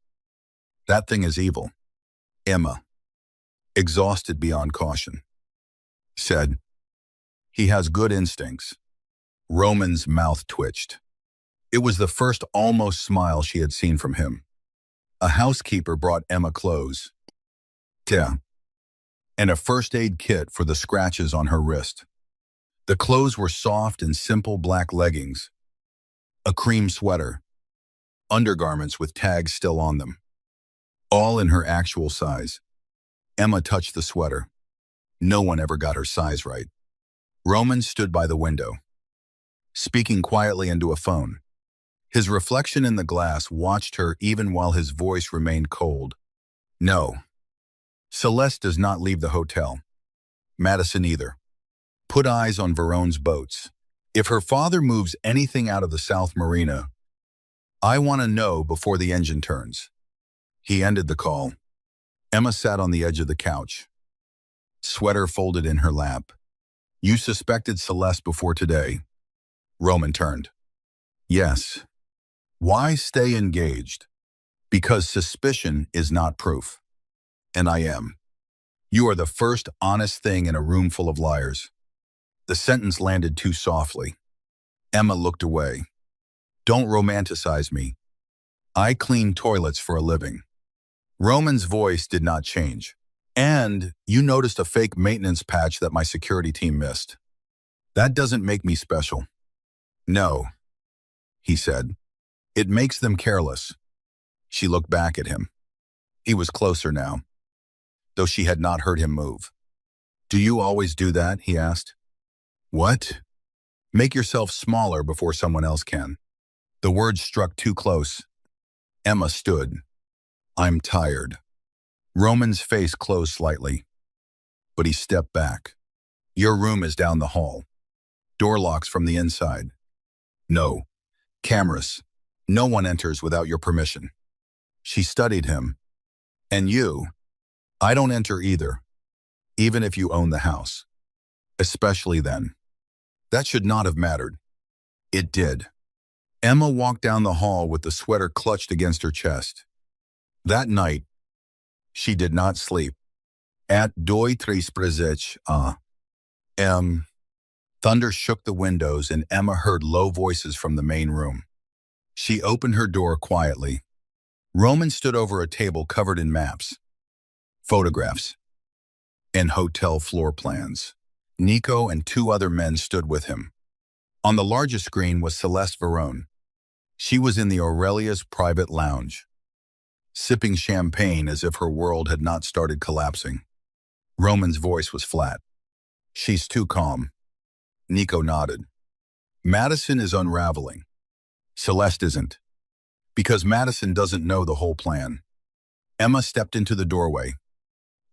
"That thing is evil." Emma, exhausted beyond caution, said, "He has good instincts." Roman's mouth twitched. It was the first almost smile she had seen from him. A housekeeper brought Emma clothes, tea, and a first aid kit for the scratches on her wrist. The clothes were soft and simple black leggings, a cream sweater, undergarments with tags still on them, all in her actual size. Emma touched the sweater. No one ever got her size right. Roman stood by the window, speaking quietly into a phone. His reflection in the glass watched her even while his voice remained cold. No, Celeste does not leave the hotel. Madison either. Put eyes on Verone's boats. If her father moves anything out of the South Marina, I want to know before the engine turns. He ended the call. Emma sat on the edge of the couch, sweater folded in her lap. You suspected Celeste before today. Roman turned. Yes. Why stay engaged? Because suspicion is not proof. And I am. You are the first honest thing in a room full of liars. The sentence landed too softly. Emma looked away. Don't romanticize me. I clean toilets for a living. Roman's voice did not change. And you noticed a fake maintenance patch that my security team missed. That doesn't make me special. No, he said. It makes them careless. She looked back at him. He was closer now, though she had not heard him move. Do you always do that? He asked. What? Make yourself smaller before someone else can. The words struck too close. Emma stood. I'm tired. Roman's face closed slightly, but he stepped back. Your room is down the hall. Door locks from the inside. No. Cameras. No one enters without your permission. She studied him. And you? I don't enter either, even if you own the house. Especially then. That should not have mattered. It did. Emma walked down the hall with the sweater clutched against her chest. That night, she did not sleep. At doi tres prezich, Thunder shook the windows and Emma heard low voices from the main room. She opened her door quietly. Roman stood over a table covered in maps, photographs, and hotel floor plans. Nico and two other men stood with him. On the largest screen was Celeste Verone. She was in the Aurelia's private lounge, sipping champagne as if her world had not started collapsing. Roman's voice was flat. She's too calm. Nico nodded. Madison is unraveling. Celeste isn't. Because Madison doesn't know the whole plan. Emma stepped into the doorway.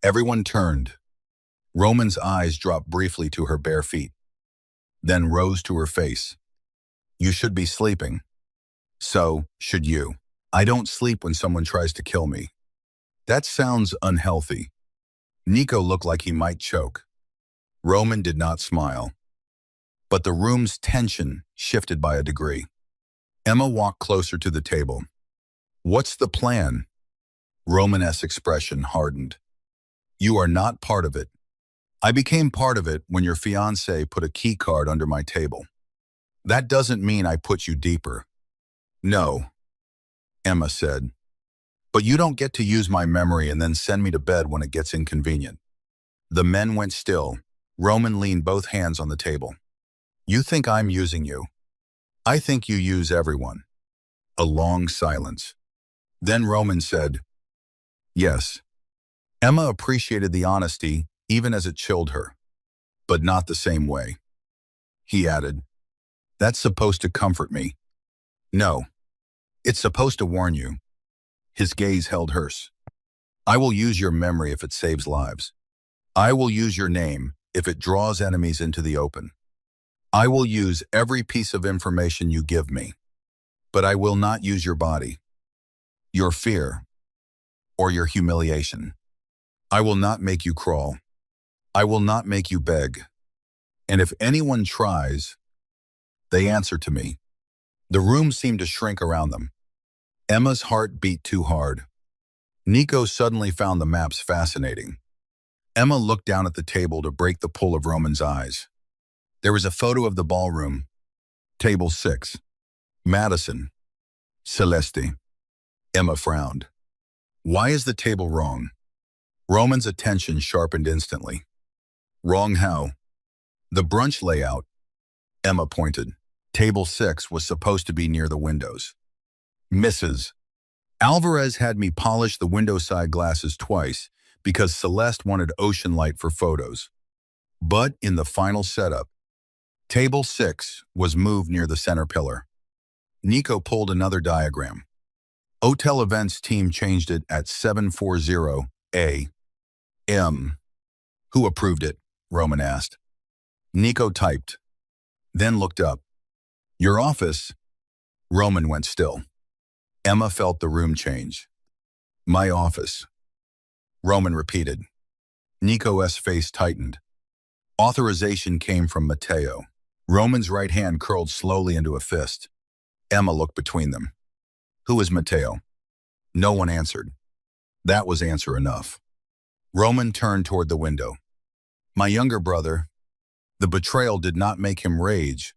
Everyone turned. Roman's eyes dropped briefly to her bare feet, then rose to her face. You should be sleeping. So, should you. I don't sleep when someone tries to kill me. That sounds unhealthy. Nico looked like he might choke. Roman did not smile. But the room's tension shifted by a degree. Emma walked closer to the table. What's the plan? Roman's expression hardened. You are not part of it. I became part of it when your fiancé put a key card under my table. That doesn't mean I put you deeper. No, Emma said. But you don't get to use my memory and then send me to bed when it gets inconvenient. The men went still. Roman leaned both hands on the table. You think I'm using you. I think you use everyone. A long silence. Then Roman said, yes. Emma appreciated the honesty, even as it chilled her. But not the same way. He added, that's supposed to comfort me. No. It's supposed to warn you. His gaze held hers. I will use your memory if it saves lives. I will use your name if it draws enemies into the open. I will use every piece of information you give me, but I will not use your body, your fear, or your humiliation. I will not make you crawl. I will not make you beg. And if anyone tries, they answer to me. The room seemed to shrink around them. Emma's heart beat too hard. Nico suddenly found the maps fascinating. Emma looked down at the table to break the pull of Roman's eyes. There was a photo of the ballroom. Table 6. Madison. Celeste. Emma frowned. Why is the table wrong? Roman's attention sharpened instantly. Wrong how? The brunch layout. Emma pointed. Table 6 was supposed to be near the windows. Mrs. Alvarez had me polish the window side glasses twice because Celeste wanted ocean light for photos. But in the final setup, Table 6 was moved near the center pillar. Nico pulled another diagram. Hotel events team changed it at 7:40 a.m. Who approved it? Roman asked. Nico typed, then looked up. Your office? Roman went still. Emma felt the room change. My office. Roman repeated. Nico's face tightened. Authorization came from Matteo. Roman's right hand curled slowly into a fist. Emma looked between them. Who is Matteo? No one answered. That was answer enough. Roman turned toward the window. My younger brother. The betrayal did not make him rage.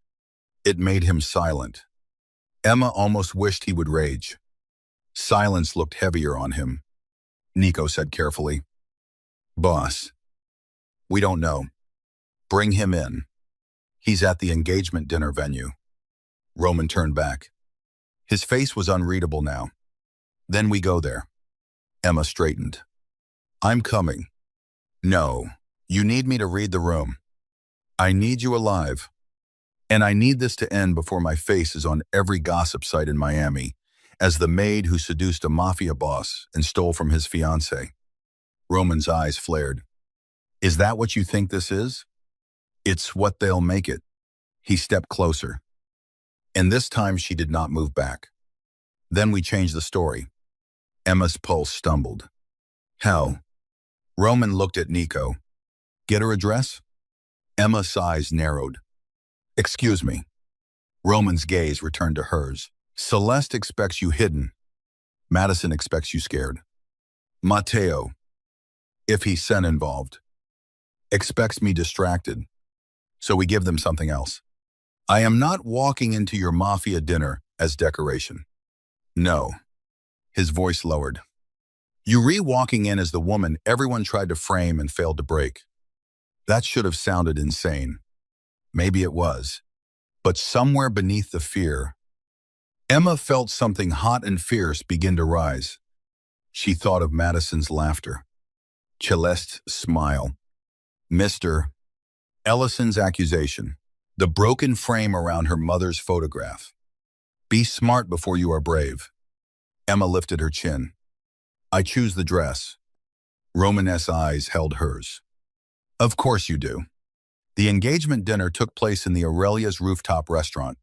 It made him silent. Emma almost wished he would rage. Silence looked heavier on him. Nico said carefully. Boss. We don't know. Bring him in. He's at the engagement dinner venue. Roman turned back. His face was unreadable now. Then we go there. Emma straightened. I'm coming. No, you need me to read the room. I need you alive. And I need this to end before my face is on every gossip site in Miami as the maid who seduced a mafia boss and stole from his fiancée. Roman's eyes flared. Is that what you think this is? It's what they'll make it. He stepped closer. And this time she did not move back. Then we changed the story. Emma's pulse stumbled. How? Roman looked at Nico. Get her address? Emma's eyes narrowed. Excuse me. Roman's gaze returned to hers. Celeste expects you hidden. Madison expects you scared. Matteo, if he's sen involved, expects me distracted. So we give them something else. I am not walking into your mafia dinner as decoration. No. His voice lowered. You walking in as the woman everyone tried to frame and failed to break. That should have sounded insane. Maybe it was. But somewhere beneath the fear, Emma felt something hot and fierce begin to rise. She thought of Madison's laughter. Celeste's smile. Mr. Ellison's accusation. The broken frame around her mother's photograph. Be smart before you are brave. Emma lifted her chin. I choose the dress. Roman's eyes held hers. Of course you do. The engagement dinner took place in the Aurelia's rooftop restaurant,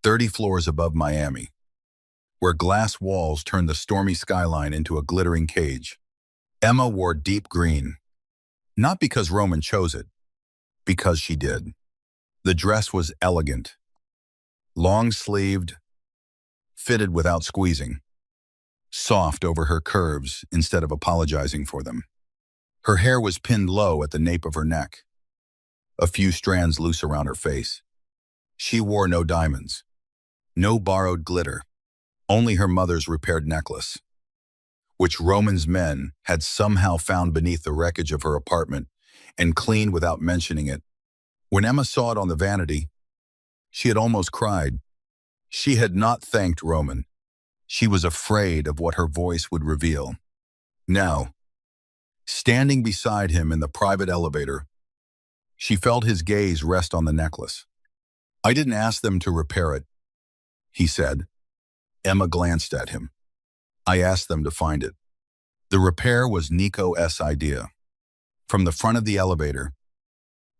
30 floors above Miami, where glass walls turned the stormy skyline into a glittering cage. Emma wore deep green, not because Roman chose it, because she did. The dress was elegant, long-sleeved, fitted without squeezing, soft over her curves instead of apologizing for them. Her hair was pinned low at the nape of her neck, a few strands loose around her face. She wore no diamonds, no borrowed glitter, only her mother's repaired necklace, which Roman's men had somehow found beneath the wreckage of her apartment and cleaned without mentioning it. When Emma saw it on the vanity, she had almost cried. She had not thanked Roman. She was afraid of what her voice would reveal. Now, standing beside him in the private elevator, she felt his gaze rest on the necklace. I didn't ask them to repair it, he said. Emma glanced at him. I asked them to find it. The repair was Nico's idea. From the front of the elevator,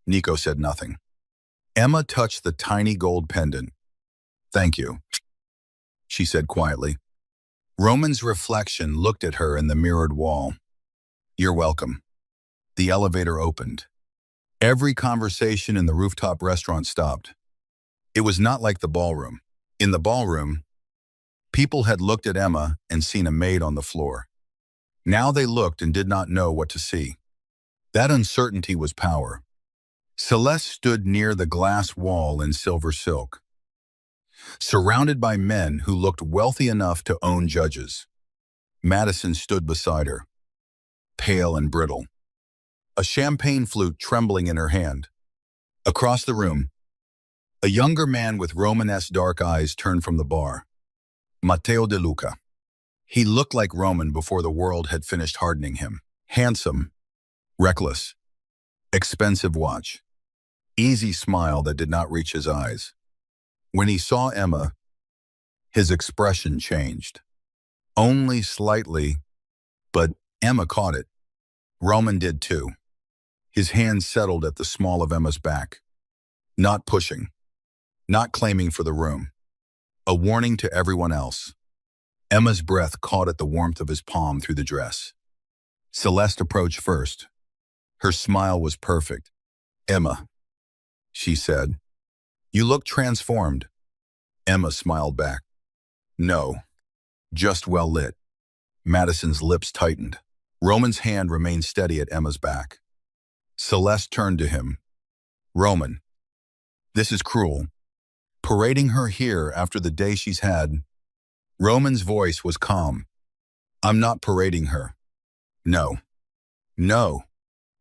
Nico said nothing. Emma touched the tiny gold pendant. Thank you, she said quietly. Roman's reflection looked at her in the mirrored wall. You're welcome. The elevator opened. Every conversation in the rooftop restaurant stopped. It was not like the ballroom. In the ballroom, people had looked at Emma and seen a maid on the floor. Now they looked and did not know what to see. That uncertainty was power. Celeste stood near the glass wall in silver silk, surrounded by men who looked wealthy enough to own judges. Madison stood beside her, pale and brittle, a champagne flute trembling in her hand. Across the room, a younger man with Romanesque dark eyes turned from the bar. Matteo De Luca. He looked like Roman before the world had finished hardening him. Handsome, reckless, expensive watch, easy smile that did not reach his eyes. When he saw Emma, his expression changed. Only slightly, but Emma caught it. Roman did too. His hand settled at the small of Emma's back. Not pushing. Not claiming for the room. A warning to everyone else. Emma's breath caught at the warmth of his palm through the dress. Celeste approached first. Her smile was perfect. "Emma," she said, "you look transformed." Emma smiled back. "No, just well lit." Madison's lips tightened. Roman's hand remained steady at Emma's back. Celeste turned to him. "Roman, this is cruel. Parading her here after the day she's had." Roman's voice was calm. "I'm not parading her. No. No."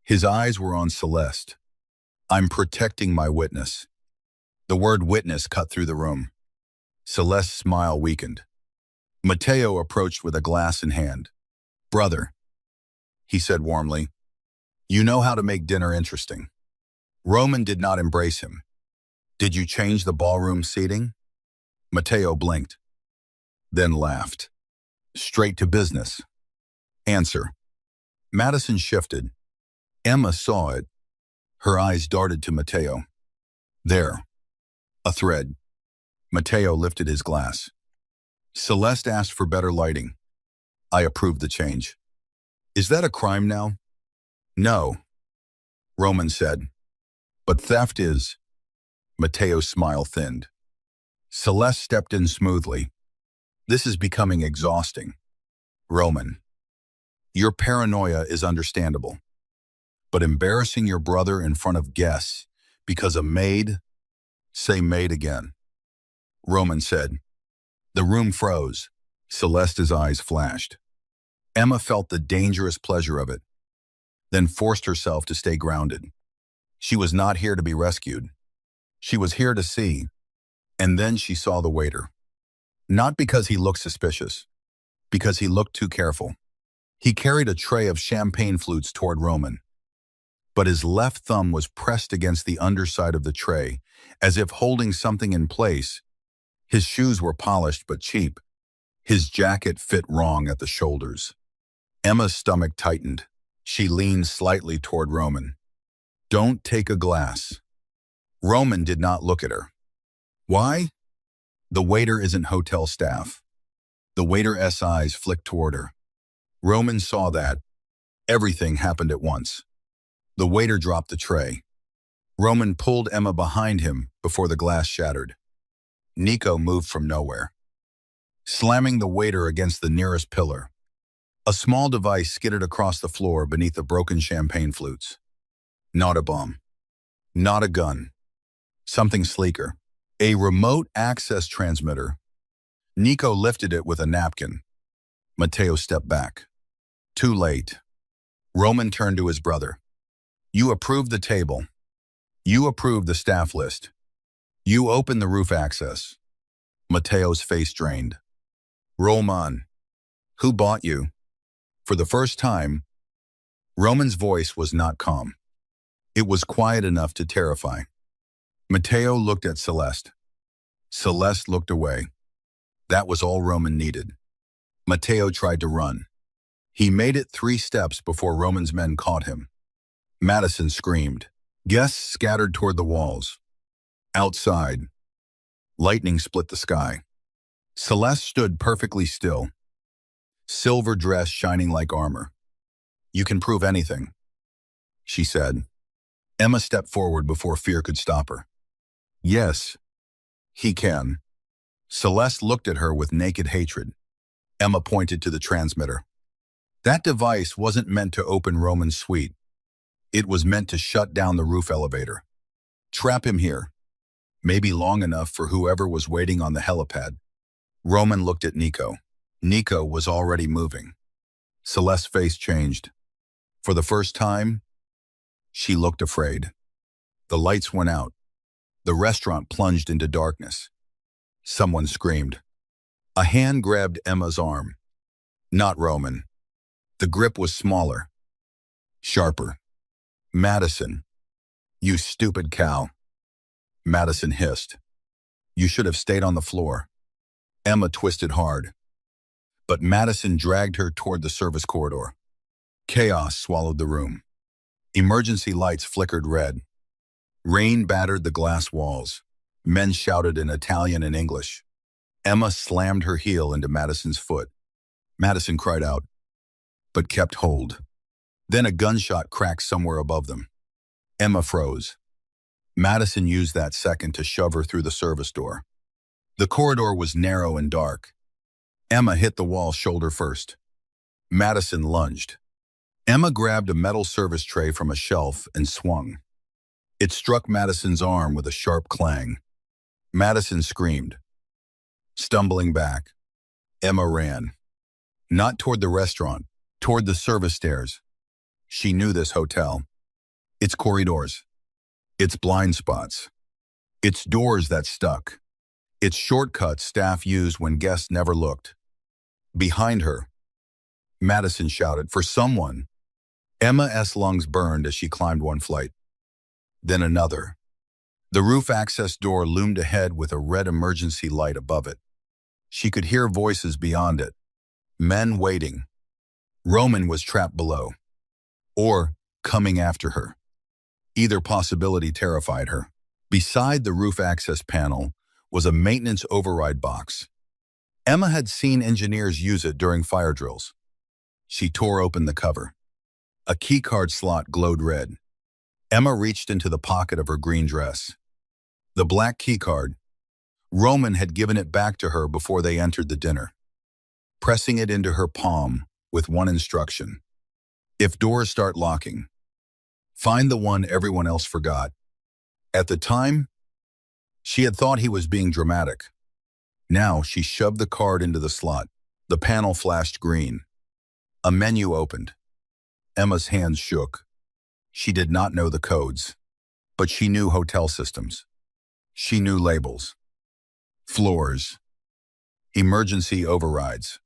His eyes were on Celeste. "I'm protecting my witness." The word witness cut through the room. Celeste's smile weakened. Mateo approached with a glass in hand. "Brother," he said warmly, "you know how to make dinner interesting." Roman did not embrace him. "Did you change the ballroom seating?" Mateo blinked, then laughed. "Straight to business." "Answer." Madison shifted. Emma saw it. Her eyes darted to Mateo. "There. A thread." Mateo lifted his glass. Celeste asked for better lighting. I approved the change. "Is that a crime now?" "No," Roman said. "But theft is." Mateo's smile thinned. Celeste stepped in smoothly. "This is becoming exhausting." "Roman, your paranoia is understandable. But embarrassing your brother in front of guests because a maid—" "Say maid again," Roman said. The room froze. Celeste's eyes flashed. Emma felt the dangerous pleasure of it, then forced herself to stay grounded. She was not here to be rescued. She was here to see. And then she saw the waiter. Not because he looked suspicious, because he looked too careful. He carried a tray of champagne flutes toward Roman, but his left thumb was pressed against the underside of the tray, as if holding something in place. His shoes were polished but cheap. His jacket fit wrong at the shoulders. Emma's stomach tightened. She leaned slightly toward Roman. "Don't take a glass." Roman did not look at her. "Why?" "The waiter isn't hotel staff." The waiter's eyes flicked toward her. Roman saw that. Everything happened at once. The waiter dropped the tray. Roman pulled Emma behind him before the glass shattered. Nico moved from nowhere, slamming the waiter against the nearest pillar. A small device skidded across the floor beneath the broken champagne flutes. Not a bomb. Not a gun. Something sleeker. A remote access transmitter. Nico lifted it with a napkin. Mateo stepped back. Too late. Roman turned to his brother. "You approved the table. You approved the staff list. You opened the roof access." Mateo's face drained. "Roman, who bought you?" For the first time, Roman's voice was not calm. It was quiet enough to terrify. Mateo looked at Celeste. Celeste looked away. That was all Roman needed. Mateo tried to run. He made it 3 steps before Roman's men caught him. Madison screamed. Guests scattered toward the walls. Outside, lightning split the sky. Celeste stood perfectly still, silver dress shining like armor. "You can prove anything," she said. Emma stepped forward before fear could stop her. "Yes, he can." Celeste looked at her with naked hatred. Emma pointed to the transmitter. That device wasn't meant to open Roman's suite. It was meant to shut down the roof elevator. Trap him here, maybe long enough for whoever was waiting on the helipad. Roman looked at Nico. Nico was already moving. Celeste's face changed. For the first time, she looked afraid. The lights went out. The restaurant plunged into darkness. Someone screamed. A hand grabbed Emma's arm. Not Roman. The grip was smaller, sharper. Madison. You stupid cow, Madison hissed. You should have stayed on the floor. Emma twisted hard, but Madison dragged her toward the service corridor. Chaos swallowed the room. Emergency lights flickered red. Rain battered the glass walls. Men shouted in Italian and English. Emma slammed her heel into Madison's foot. Madison cried out, but kept hold. Then a gunshot cracked somewhere above them. Emma froze. Madison used that second to shove her through the service door. The corridor was narrow and dark. Emma hit the wall shoulder first. Madison lunged. Emma grabbed a metal service tray from a shelf and swung. It struck Madison's arm with a sharp clang. Madison screamed. Stumbling back, Emma ran. Not toward the restaurant, toward the service stairs. She knew this hotel. Its corridors. Its blind spots. Its doors that stuck. Its shortcuts staff used when guests never looked. Behind her, Madison shouted, for someone. Emma's lungs burned as she climbed one flight. Then another. The roof access door loomed ahead with a red emergency light above it. She could hear voices beyond it. Men waiting. Roman was trapped below. Or coming after her. Either possibility terrified her. Beside the roof access panel was a maintenance override box. Emma had seen engineers use it during fire drills. She tore open the cover. A keycard slot glowed red. Emma reached into the pocket of her green dress. The black keycard. Roman had given it back to her before they entered the dinner. Pressing it into her palm with one instruction. If doors start locking, find the one everyone else forgot. At the time, she had thought he was being dramatic. Now she shoved the card into the slot. The panel flashed green. A menu opened. Emma's hands shook. She did not know the codes, but she knew hotel systems. She knew labels. Floors. Emergency overrides.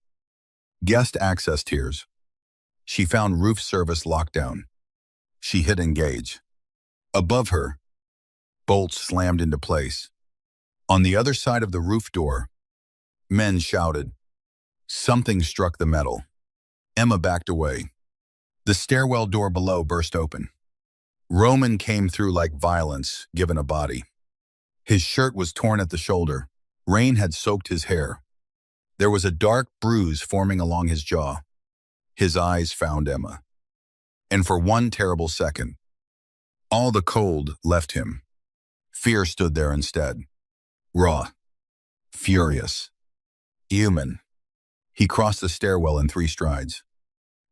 Guest access tiers. She found roof service lockdown. She hit engage. Above her, bolts slammed into place. On the other side of the roof door, men shouted. Something struck the metal. Emma backed away. The stairwell door below burst open. Roman came through like violence given a body. His shirt was torn at the shoulder. Rain had soaked his hair. There was a dark bruise forming along his jaw. His eyes found Emma. And for one terrible second, all the cold left him. Fear stood there instead. Raw. Furious. Human. He crossed the stairwell in 3 strides.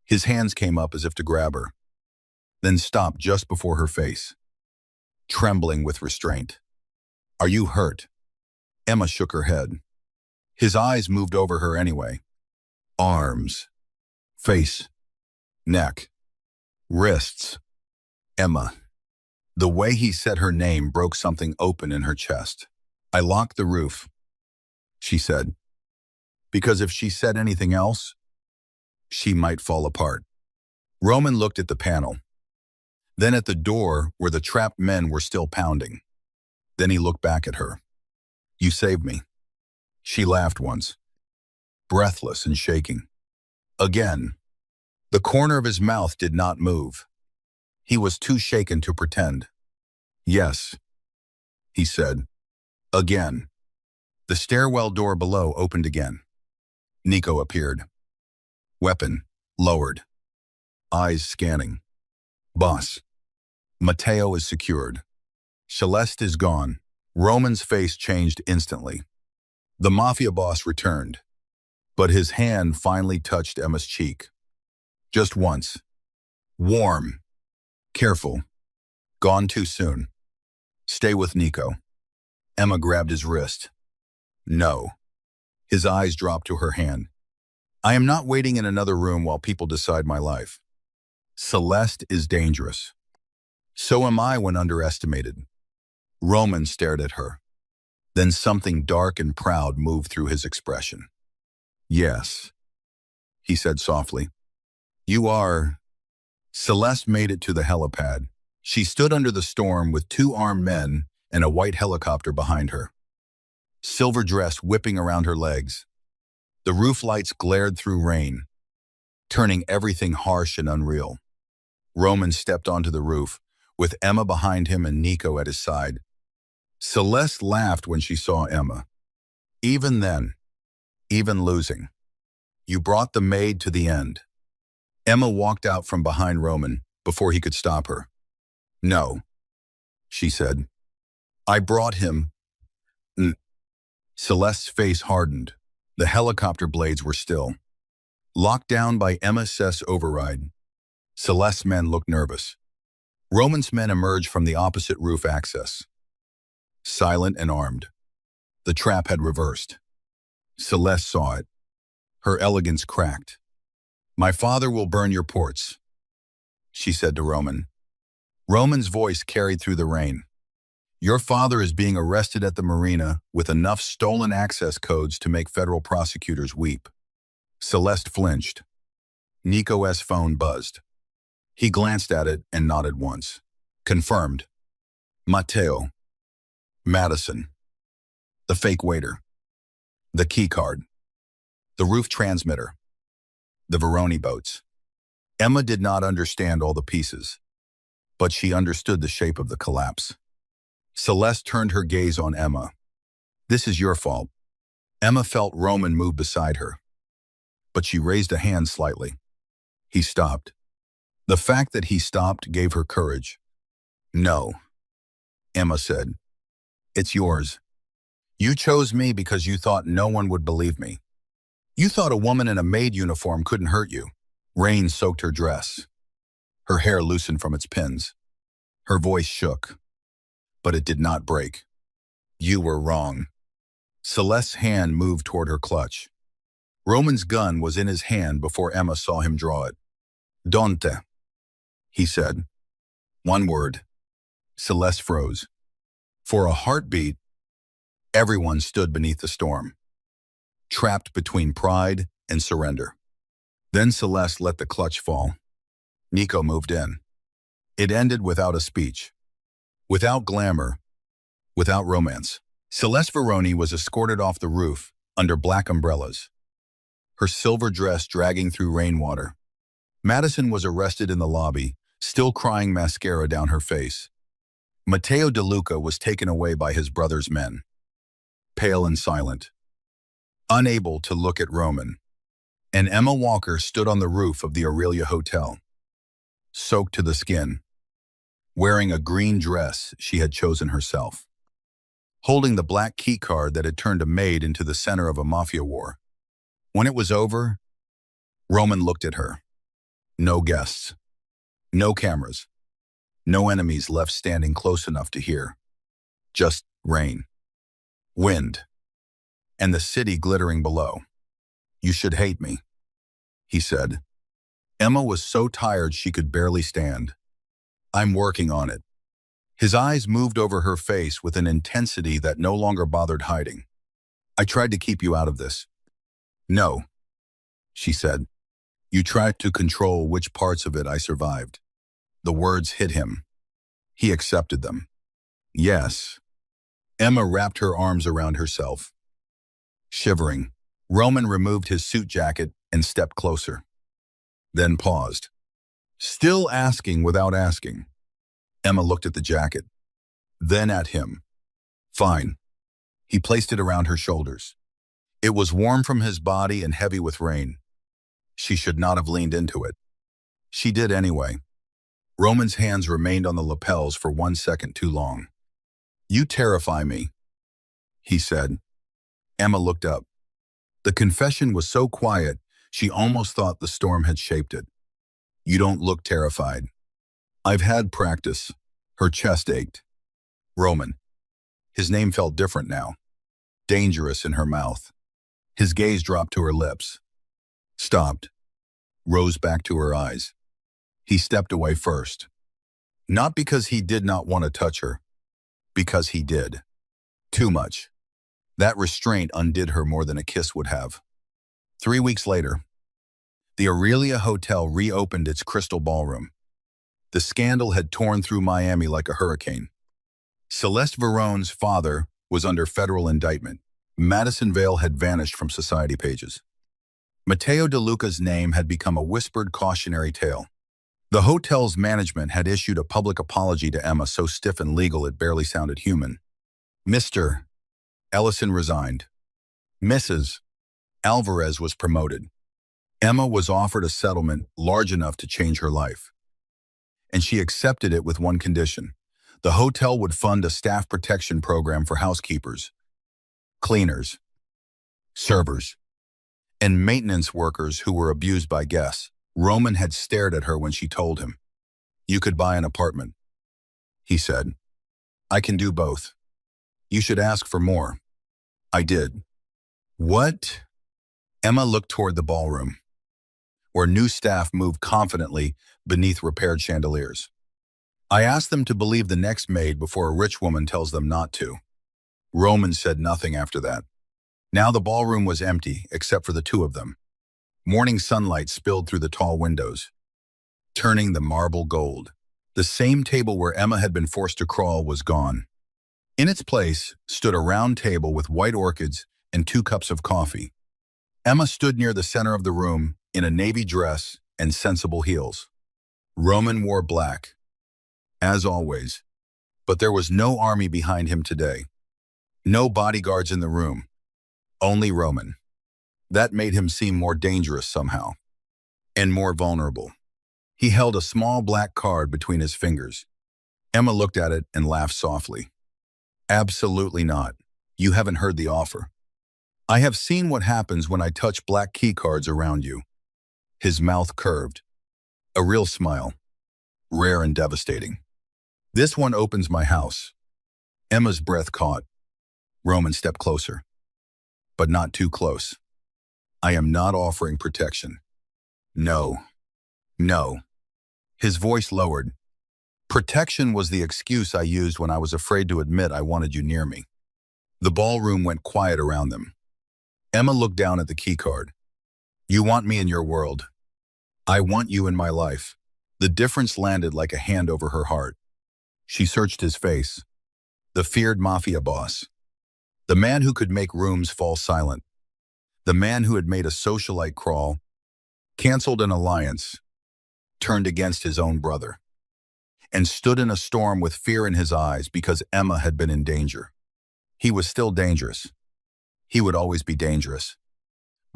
His hands came up as if to grab her, then stopped just before her face, trembling with restraint. Are you hurt? Emma shook her head. His eyes moved over her anyway. Arms. Face. Neck. Wrists. Emma. The way he said her name broke something open in her chest. I locked the roof, she said, because if she said anything else, she might fall apart. Roman looked at the panel, then at the door where the trapped men were still pounding. Then he looked back at her. You saved me. She laughed once, breathless and shaking. Again, the corner of his mouth did not move. He was too shaken to pretend. Yes, he said. Again. The stairwell door below opened again. Nico appeared. Weapon lowered. Eyes scanning. Boss. Matteo is secured. Celeste is gone. Roman's face changed instantly. The Mafia boss returned, but his hand finally touched Emma's cheek. Just once. Warm. Careful. Gone too soon. Stay with Nico. Emma grabbed his wrist. No. His eyes dropped to her hand. I am not waiting in another room while people decide my life. Celeste is dangerous. So am I when underestimated. Roman stared at her. Then something dark and proud moved through his expression. Yes, he said softly. You are... Celeste made it to the helipad. She stood under the storm with two armed men and a white helicopter behind her. Silver dress whipping around her legs. The roof lights glared through rain, turning everything harsh and unreal. Roman stepped onto the roof, with Emma behind him and Nico at his side. Celeste laughed when she saw Emma. Even then, even losing, you brought the maid to the end. Emma walked out from behind Roman before he could stop her. No, she said. I brought him. Celeste's face hardened. The helicopter blades were still. Locked down by MSS override. Celeste's men looked nervous. Roman's men emerged from the opposite roof access. Silent and armed. The trap had reversed. Celeste saw it. Her elegance cracked. My father will burn your ports, she said to Roman. Roman's voice carried through the rain. Your father is being arrested at the marina with enough stolen access codes to make federal prosecutors weep. Celeste flinched. Nico's phone buzzed. He glanced at it and nodded once. Confirmed. Matteo. Madison. The fake waiter. The key card. The roof transmitter. The Veroni boats. Emma did not understand all the pieces, but she understood the shape of the collapse. Celeste turned her gaze on Emma. This is your fault. Emma felt Roman move beside her, but she raised a hand slightly. He stopped. The fact that he stopped gave her courage. No, Emma said. It's yours. You chose me because you thought no one would believe me. You thought a woman in a maid uniform couldn't hurt you. Rain soaked her dress. Her hair loosened from its pins. Her voice shook, but it did not break. You were wrong. Celeste's hand moved toward her clutch. Roman's gun was in his hand before Emma saw him draw it. Donte, he said. One word. Celeste froze. For a heartbeat, everyone stood beneath the storm, trapped between pride and surrender. Then Celeste let the clutch fall. Nico moved in. It ended without a speech, without glamour, without romance. Celeste Veroni was escorted off the roof under black umbrellas, her silver dress dragging through rainwater. Madison was arrested in the lobby, still crying mascara down her face. Matteo DeLuca was taken away by his brother's men, pale and silent, unable to look at Roman. And Emma Walker stood on the roof of the Aurelia Hotel, soaked to the skin, wearing a green dress she had chosen herself, holding the black key card that had turned a maid into the center of a mafia war. When it was over, Roman looked at her. No guests, no cameras, no enemies left standing close enough to hear. Just rain, wind, and the city glittering below. You should hate me, he said. Emma was so tired she could barely stand. I'm working on it. His eyes moved over her face with an intensity that no longer bothered hiding. I tried to keep you out of this. No, she said. You tried to control which parts of it I survived. The words hit him. He accepted them. Yes. Emma wrapped her arms around herself. Shivering, Roman removed his suit jacket and stepped closer. Then paused. Still asking without asking. Emma looked at the jacket, then at him. Fine. He placed it around her shoulders. It was warm from his body and heavy with rain. She should not have leaned into it. She did anyway. Roman's hands remained on the lapels for 1 second too long. You terrify me, he said. Emma looked up. The confession was so quiet, she almost thought the storm had shaped it. You don't look terrified. I've had practice. Her chest ached. Roman. His name felt different now. Dangerous in her mouth. His gaze dropped to her lips. Stopped. Rose back to her eyes. He stepped away first. Not because he did not want to touch her. Because he did. Too much. That restraint undid her more than a kiss would have. 3 weeks later, the Aurelia Hotel reopened its crystal ballroom. The scandal had torn through Miami like a hurricane. Celeste Verone's father was under federal indictment. Madison Vale had vanished from society pages. Matteo De Luca's name had become a whispered cautionary tale. The hotel's management had issued a public apology to Emma so stiff and legal it barely sounded human. Mr. Ellison resigned. Mrs. Alvarez was promoted. Emma was offered a settlement large enough to change her life. And she accepted it with one condition. The hotel would fund a staff protection program for housekeepers, cleaners, servers, and maintenance workers who were abused by guests. Roman had stared at her when she told him. "You could buy an apartment," he said. "I can do both. You should ask for more." I did. What? Emma looked toward the ballroom, where new staff moved confidently beneath repaired chandeliers. "I asked them to believe the next maid before a rich woman tells them not to." Roman said nothing after that. Now the ballroom was empty, except for the two of them. Morning sunlight spilled through the tall windows, turning the marble gold. The same table where Emma had been forced to crawl was gone. In its place stood a round table with white orchids and 2 cups of coffee. Emma stood near the center of the room in a navy dress and sensible heels. Roman wore black, as always, but there was no army behind him today. No bodyguards in the room, only Roman. That made him seem more dangerous somehow, and more vulnerable. He held a small black card between his fingers. Emma looked at it and laughed softly. "Absolutely not. You haven't heard the offer. I have seen what happens when I touch black key cards around you." His mouth curved. A real smile, rare and devastating. "This one opens my house." Emma's breath caught. Roman stepped closer, but not too close. "I am not offering protection." "No. No." His voice lowered. "Protection was the excuse I used when I was afraid to admit I wanted you near me." The ballroom went quiet around them. Emma looked down at the keycard. "You want me in your world. I want you in my life." The difference landed like a hand over her heart. She searched his face. The feared Mafia boss. The man who could make rooms fall silent. The man who had made a socialite crawl, canceled an alliance, turned against his own brother, and stood in a storm with fear in his eyes because Emma had been in danger. He was still dangerous. He would always be dangerous.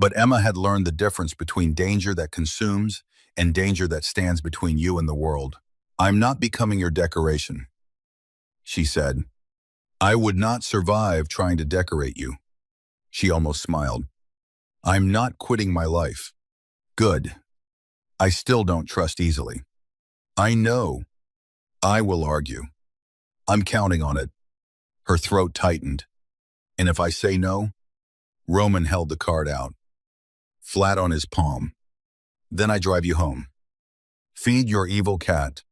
But Emma had learned the difference between danger that consumes and danger that stands between you and the world. "I'm not becoming your decoration," she said. "I would not survive trying to decorate you." She almost smiled. "I'm not quitting my life." "Good. I still don't trust easily." "I know. I will argue. I'm counting on it." Her throat tightened. "And if I say no?" Roman held the card out, flat on his palm. "Then I drive you home. Feed your evil cat,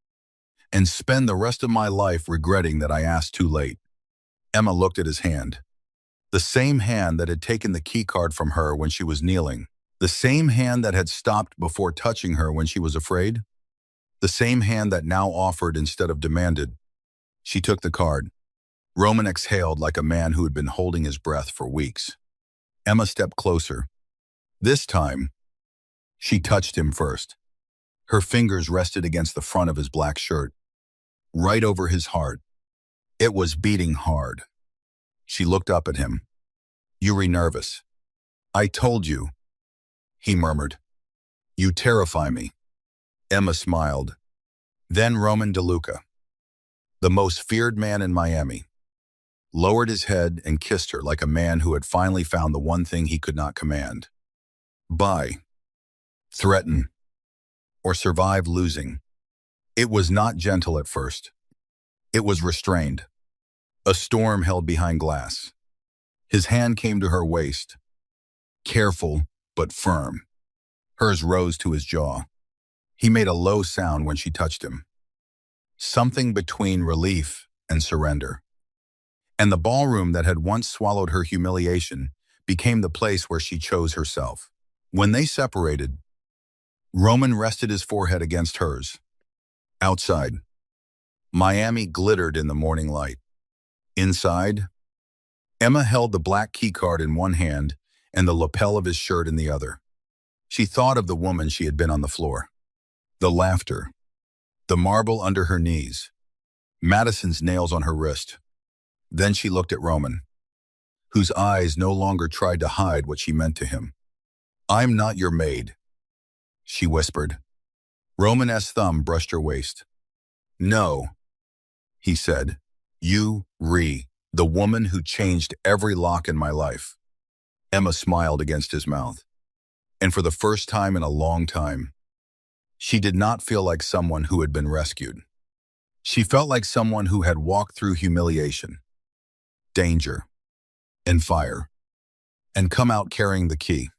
and spend the rest of my life regretting that I asked too late." Emma looked at his hand. The same hand that had taken the keycard from her when she was kneeling. The same hand that had stopped before touching her when she was afraid. The same hand that now offered instead of demanded. She took the card. Roman exhaled like a man who had been holding his breath for weeks. Emma stepped closer. This time, she touched him first. Her fingers rested against the front of his black shirt, right over his heart. It was beating hard. She looked up at him. "You were nervous." "I told you," he murmured. "You terrify me." Emma smiled. Then Roman De Luca, the most feared man in Miami, lowered his head and kissed her like a man who had finally found the one thing he could not command. Buy, threaten, or survive losing. It was not gentle at first. It was restrained. A storm held behind glass. His hand came to her waist, careful but firm. Hers rose to his jaw. He made a low sound when she touched him. Something between relief and surrender. And the ballroom that had once swallowed her humiliation became the place where she chose herself. When they separated, Roman rested his forehead against hers. Outside, Miami glittered in the morning light. Inside, Emma held the black keycard in one hand and the lapel of his shirt in the other. She thought of the woman she had been on the floor. The laughter, the marble under her knees, Madison's nails on her wrist. Then she looked at Roman, whose eyes no longer tried to hide what she meant to him. "I'm not your maid," she whispered. Roman's thumb brushed her waist. "No," he said. "You, the woman who changed every lock in my life." Emma smiled against his mouth. And for the first time in a long time, she did not feel like someone who had been rescued. She felt like someone who had walked through humiliation, danger, and fire, and come out carrying the key.